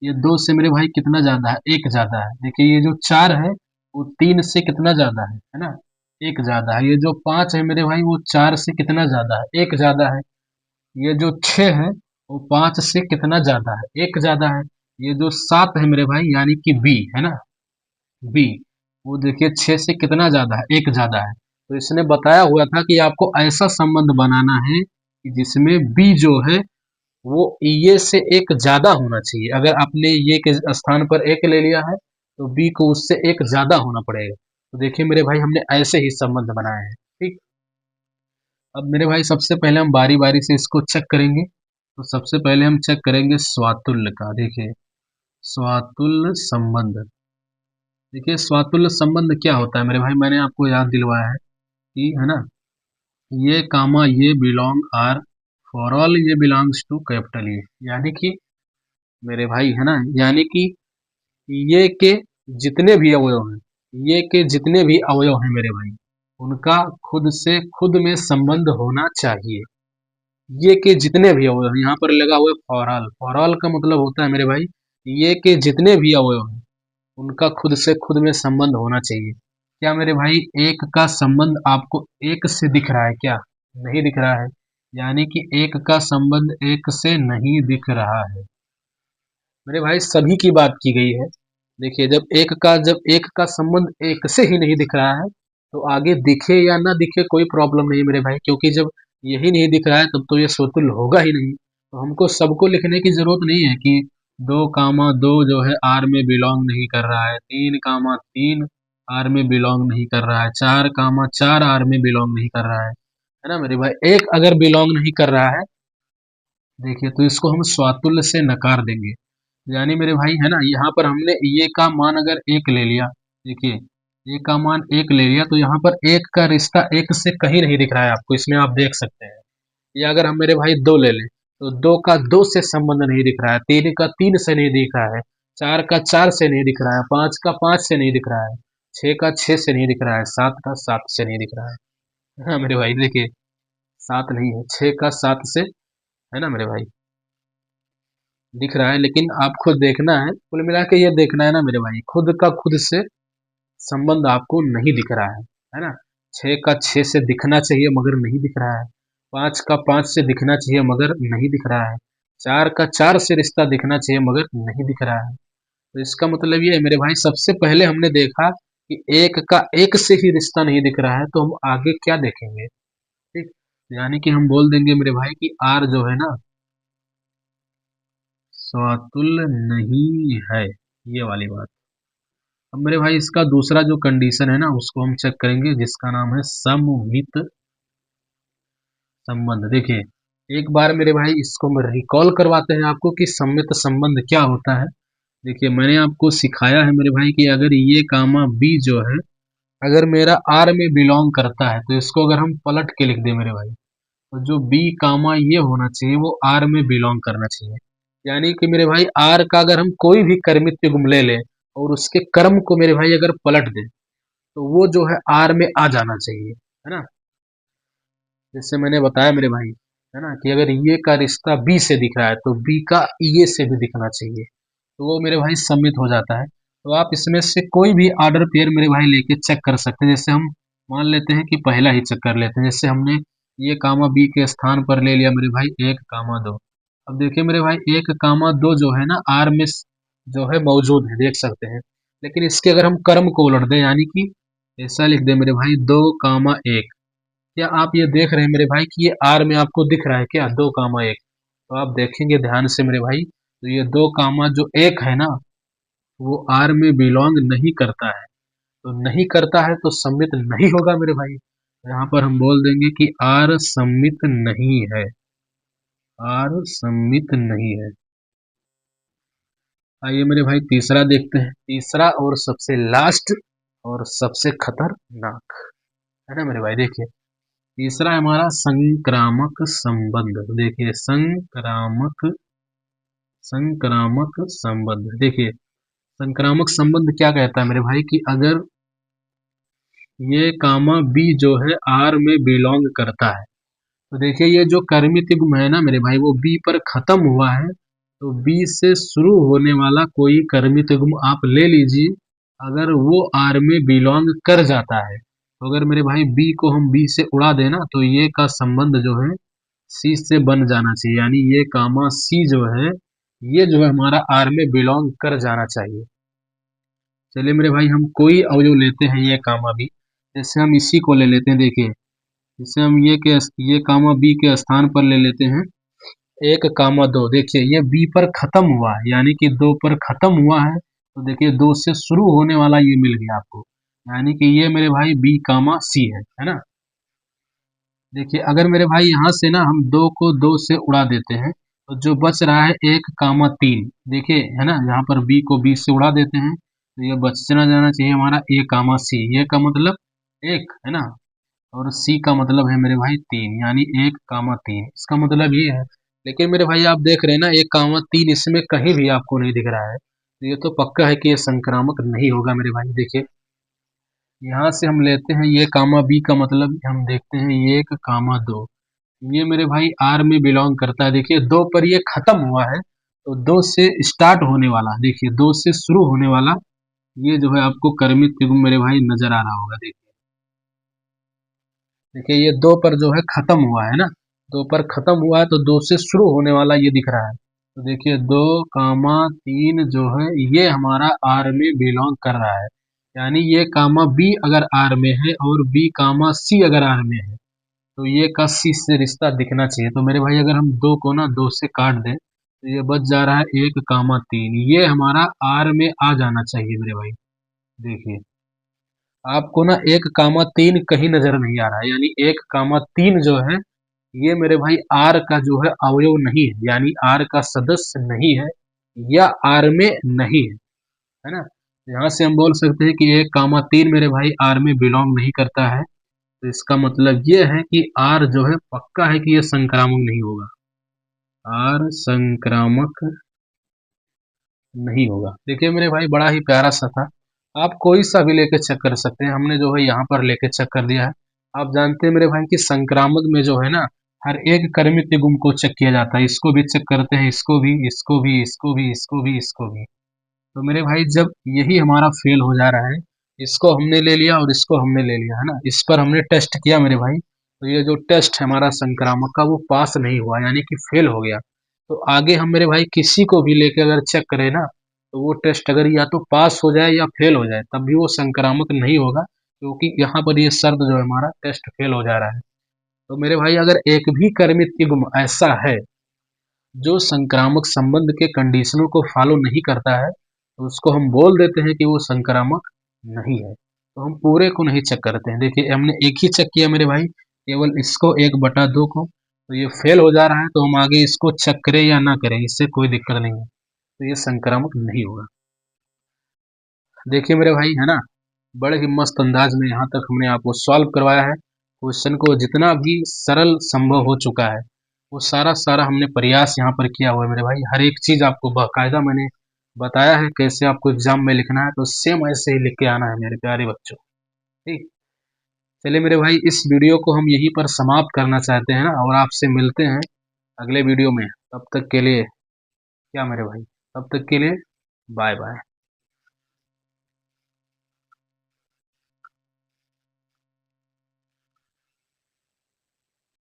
[SPEAKER 1] ये 2 से मेरे भाई कितना ज्यादा है, 1 ज्यादा है। देखिए ये जो 4 है वो 3 से कितना ज्यादा है ना, 1 ज्यादा है। ये जो 5 है मेरे भाई वो 4 से कितना ज्यादा है, 1 ज्यादा है। ये जो 6 है वो 5 से कितना ज्यादा है, 1 ज्यादा है। ये जो 7 है मेरे भाई यानी कि b है ना, b, वो देखिए 6 से कितना ज्यादा है, 1 ज्यादा है। तो इसने बताया हुआ था कि आपको ऐसा संबंध बनाना है कि जिसमें b जो है वो ये से 1 ज्यादा होना चाहिए। अगर आपने ये के स्थान पर 1 ले लिया है तो b को उससे 1 ज्यादा होना पड़ेगा। तो देखिए मेरे भाई हमने ऐसे ही संबंध बनाए हैं, ठीक। अब मेरे भाई सबसे पहले हम बारी बारी से इसको चेक करेंगे। तो सबसे पहले हम चेक करेंगे स्वातुल्य का। देखिए स्वातुल्य संबंध, देखिए स्वातुल्य संबंध क्या होता है मेरे भाई, मैंने आपको याद दिलवाया है कि, है ना, ये कामा ये बिलोंग आर फॉर ऑल ये बिलोंग्स टू कैपिटल ए। यानी कि मेरे भाई है ना, यानी कि ये के जितने भी अवयव हैं, ये के जितने भी अवयव हैं मेरे भाई, उनका खुद से खुद में संबंध होना चाहिए। ये के जितने भी अवयव हैं, यहाँ पर लगा हुआ है फॉर ऑल। फॉर ऑल का मतलब होता है मेरे भाई ये के जितने भी अवयव हैं उनका खुद से खुद में संबंध होना चाहिए। क्या मेरे भाई एक का संबंध आपको एक से दिख रहा है क्या, नहीं दिख रहा है, यानी कि एक का संबंध एक से नहीं दिख रहा है। मेरे भाई सभी की बात की गई है। देखिए जब एक का संबंध एक से ही नहीं दिख रहा है तो आगे दिखे या ना दिखे कोई प्रॉब्लम नहीं मेरे भाई, क्योंकि जब यही नहीं दिख रहा है तब तो ये स्वतुल्य होगा ही नहीं। तो हमको सबको लिखने की जरूरत नहीं है कि 2 कामा 2 जो है आर में बिलोंग नहीं कर रहा है, 3 कामा 3 आर में बिलोंग नहीं कर रहा है, 4 कामा 4 आर में बिलोंग नहीं कर रहा है ना मेरे भाई। एक अगर बिलोंग नहीं कर रहा है देखिए तो इसको हम स्वातुल्य से नकार देंगे। यानी मेरे भाई है ना, यहाँ पर हमने ये का मान अगर 1 ले लिया, देखिए ये का मान 1 ले लिया तो यहाँ पर 1 का रिश्ता 1 से कहीं नहीं दिख रहा है आपको, इसमें आप देख सकते हैं। या अगर हम मेरे भाई 2 ले लें तो 2 का 2 से संबंध नहीं दिख रहा है, 3 का 3 से नहीं दिख रहा है, 4 का 4 से नहीं दिख रहा है, 5 का 5 से नहीं दिख रहा है, 6 का 6 से नहीं दिख रहा है, 7 का 7 से नहीं दिख रहा है। हाँ मेरे भाई देखिए 7 नहीं है, 6 का 7 से, है ना मेरे भाई, दिख रहा है। लेकिन आप खुद देखना है, कुल मिला के ये देखना है ना मेरे भाई, खुद का खुद से संबंध आपको नहीं दिख रहा है ना। 6 का 6 से दिखना चाहिए मगर नहीं दिख रहा है, 5 का 5 से दिखना चाहिए मगर नहीं दिख रहा है, 4 का 4 से रिश्ता दिखना चाहिए मगर नहीं दिख रहा है। तो इसका मतलब ये है मेरे भाई, सबसे पहले हमने देखा कि एक का एक से ही रिश्ता नहीं दिख रहा है, तो हम आगे क्या देखेंगे, ठीक। यानी कि हम बोल देंगे मेरे भाई कि आर जो है ना स्वातुल्य नहीं है, ये वाली बात। अब मेरे भाई इसका दूसरा जो कंडीशन है ना उसको हम चेक करेंगे, जिसका नाम है सममित संबंध। देखिए एक बार मेरे भाई इसको हम रिकॉल करवाते हैं आपको कि सममित संबंध क्या होता है। देखिए मैंने आपको सिखाया है मेरे भाई कि अगर ये कामा बी जो है अगर मेरा आर में बिलोंग करता है तो इसको अगर हम पलट के लिख दें मेरे भाई तो जो बी कामा ये होना चाहिए वो आर में बिलोंग करना चाहिए। यानी कि मेरे भाई आर का अगर हम कोई भी कर्मित युग्म ले लें और उसके कर्म को मेरे भाई अगर पलट दें तो वो जो है आर में आ जाना चाहिए, है ना। जैसे मैंने बताया मेरे भाई, है ना, कि अगर ये का रिश्ता बी से दिख रहा है तो बी का ये से भी दिखना चाहिए, तो वो मेरे भाई सम्मित हो जाता है। तो आप इसमें से कोई भी ऑर्डर पेयर मेरे भाई लेके चेक कर सकते हैं। जैसे हम मान लेते हैं कि पहला ही चेक कर लेते हैं। जैसे हमने ये कामा बी के स्थान पर ले लिया मेरे भाई 1, 2। अब देखिए मेरे भाई 1, 2 जो है ना आर में जो है मौजूद है, देख सकते हैं। लेकिन इसके अगर हम कर्म को उलट दें, यानी कि ऐसा लिख दें मेरे भाई 2, 1। क्या आप ये देख रहे हैं मेरे भाई कि ये आर में आपको दिख रहा है क्या 2, 1? तो आप देखेंगे ध्यान से मेरे भाई, तो ये 2, 1 है ना, वो आर में बिलोंग नहीं करता है। तो नहीं करता है तो सम्मित नहीं होगा मेरे भाई। तो यहाँ पर हम बोल देंगे कि आर सम्मित नहीं है, आर सम्मित नहीं है। आइए मेरे भाई तीसरा देखते हैं। तीसरा और सबसे लास्ट और सबसे खतरनाक, है ना मेरे भाई। देखिए तीसरा है हमारा संक्रामक संबंध। देखिए संक्रामक संक्रामक संबंध। देखिए संक्रामक संबंध क्या कहता है मेरे भाई कि अगर ये कामा बी जो है आर में बिलोंग करता है, तो देखिए ये जो कर्मित युग्म है ना मेरे भाई वो बी पर खत्म हुआ है, तो बी से शुरू होने वाला कोई कर्मित युग्म आप ले लीजिए, अगर वो आर में बिलोंग कर जाता है, तो अगर मेरे भाई बी को हम बी से उड़ा देना तो ये का संबंध जो है सी से बन जाना चाहिए। यानी ये कामा सी जो है ये जो है हमारा आर में बिलोंग कर जाना चाहिए। चलिए मेरे भाई हम कोई अवयव लेते हैं ये कामा बी। जैसे हम इसी को ले लेते हैं। देखिए जैसे हम ये कामा बी के स्थान पर ले लेते हैं 1, 2। देखिए ये बी पर खत्म हुआ है, यानी कि 2 पर खत्म हुआ है, तो देखिए 2 से शुरू होने वाला ये मिल गया आपको, यानी कि ये मेरे भाई बी कामा सी है ना। देखिए अगर मेरे भाई यहाँ से ना हम 2 को 2 से उड़ा देते हैं तो जो बच रहा है 1, 3। देखिए है ना, यहाँ पर बी को बी से उड़ा देते हैं तो ये बचना जाना चाहिए हमारा A, C। ये का मतलब 1 है ना, और सी का मतलब है मेरे भाई 3, यानी 1, 3। इसका मतलब ये है। लेकिन मेरे भाई आप देख रहे हैं ना 1, 3 इसमें कहीं भी आपको नहीं दिख रहा है, तो ये तो पक्का है कि ये संक्रामक नहीं होगा मेरे भाई। देखिए यहाँ से हम लेते हैं ये कामा बी का मतलब हम देखते हैं 1, 2। ये मेरे भाई आर में बिलोंग करता है। देखिए 2 पर ये खत्म हुआ है, तो 2 से स्टार्ट होने वाला, देखिए 2 से शुरू होने वाला ये जो है आपको कर्मित युग्म मेरे भाई नजर आ रहा होगा। देखिए देखिए ये 2 पर जो है खत्म हुआ है ना, 2 पर खत्म हुआ है तो 2 से शुरू होने वाला ये दिख रहा है। तो देखिए 2, 3 जो है ये हमारा आर में बिलोंग कर रहा है, यानी ये कामा बी अगर आर में है और बी कामा सी अगर आर में है तो ये का सी से रिश्ता दिखना चाहिए। तो मेरे भाई अगर हम 2 को ना 2 से काट दें तो ये बच जा रहा है 1, 3। ये हमारा आर में आ जाना चाहिए मेरे भाई। देखिए आपको ना 1, 3 कहीं नजर नहीं आ रहा है, यानी 1, 3 जो है ये मेरे भाई आर का जो है अवयव नहीं है, यानी आर का सदस्य नहीं है या आर में नहीं है ना। यहाँ से हम बोल सकते हैं कि 1, 3 मेरे भाई आर में बिलोंग नहीं करता है, तो इसका मतलब ये है कि आर जो है पक्का है कि ये संक्रामक नहीं होगा, आर संक्रामक नहीं होगा। देखिए मेरे भाई बड़ा ही प्यारा सा था, आप कोई सा भी लेके चेक कर सकते हैं। हमने जो है यहाँ पर लेके चेक कर दिया है। आप जानते हैं मेरे भाई कि संक्रामक में जो है ना हर एक कर्मित युग्म को चेक किया जाता है। इसको भी चेक करते हैं, इसको भी, इसको भी, इसको भी, इसको भी, इसको भी। तो मेरे भाई जब यही हमारा फेल हो जा रहा है, इसको हमने ले लिया और इसको हमने ले लिया है ना, इस पर हमने टेस्ट किया मेरे भाई, तो ये जो टेस्ट है हमारा संक्रामक का वो पास नहीं हुआ, यानी कि फेल हो गया। तो आगे हम मेरे भाई किसी को भी लेके अगर चेक करें ना तो वो टेस्ट अगर या तो पास हो जाए या फेल हो जाए तब भी वो संक्रामक नहीं होगा, क्योंकि यहाँ पर ये शर्त जो है हमारा टेस्ट फेल हो जा रहा है। तो मेरे भाई अगर एक भी कर्मित युग्म ऐसा है जो संक्रामक संबंध के कंडीशनों को फॉलो नहीं करता है तो उसको हम बोल देते हैं कि वो संक्रामक नहीं है। तो हम पूरे को नहीं चेक करते हैं। देखिए हमने एक ही चेक किया मेरे भाई, केवल इसको 1/2 को, तो ये फेल हो जा रहा है, तो हम आगे इसको चेक करें या ना करें इससे कोई दिक्कत नहीं है, तो ये संक्रामक नहीं होगा। देखिए मेरे भाई है ना, बड़े ही मस्त अंदाज में यहाँ तक हमने आपको सॉल्व करवाया है। क्वेश्चन को जितना भी सरल संभव हो चुका है वो सारा हमने प्रयास यहाँ पर किया हुआ है मेरे भाई। हर एक चीज आपको बाकायदा मैंने बताया है कैसे आपको एग्जाम में लिखना है, तो सेम ऐसे ही लिख के आना है मेरे प्यारे बच्चों। ठीक, चलिए मेरे भाई इस वीडियो को हम यहीं पर समाप्त करना चाहते हैं ना, और आपसे मिलते हैं अगले वीडियो में। तब तक के लिए क्या मेरे भाई, तब तक के लिए बाय बाय।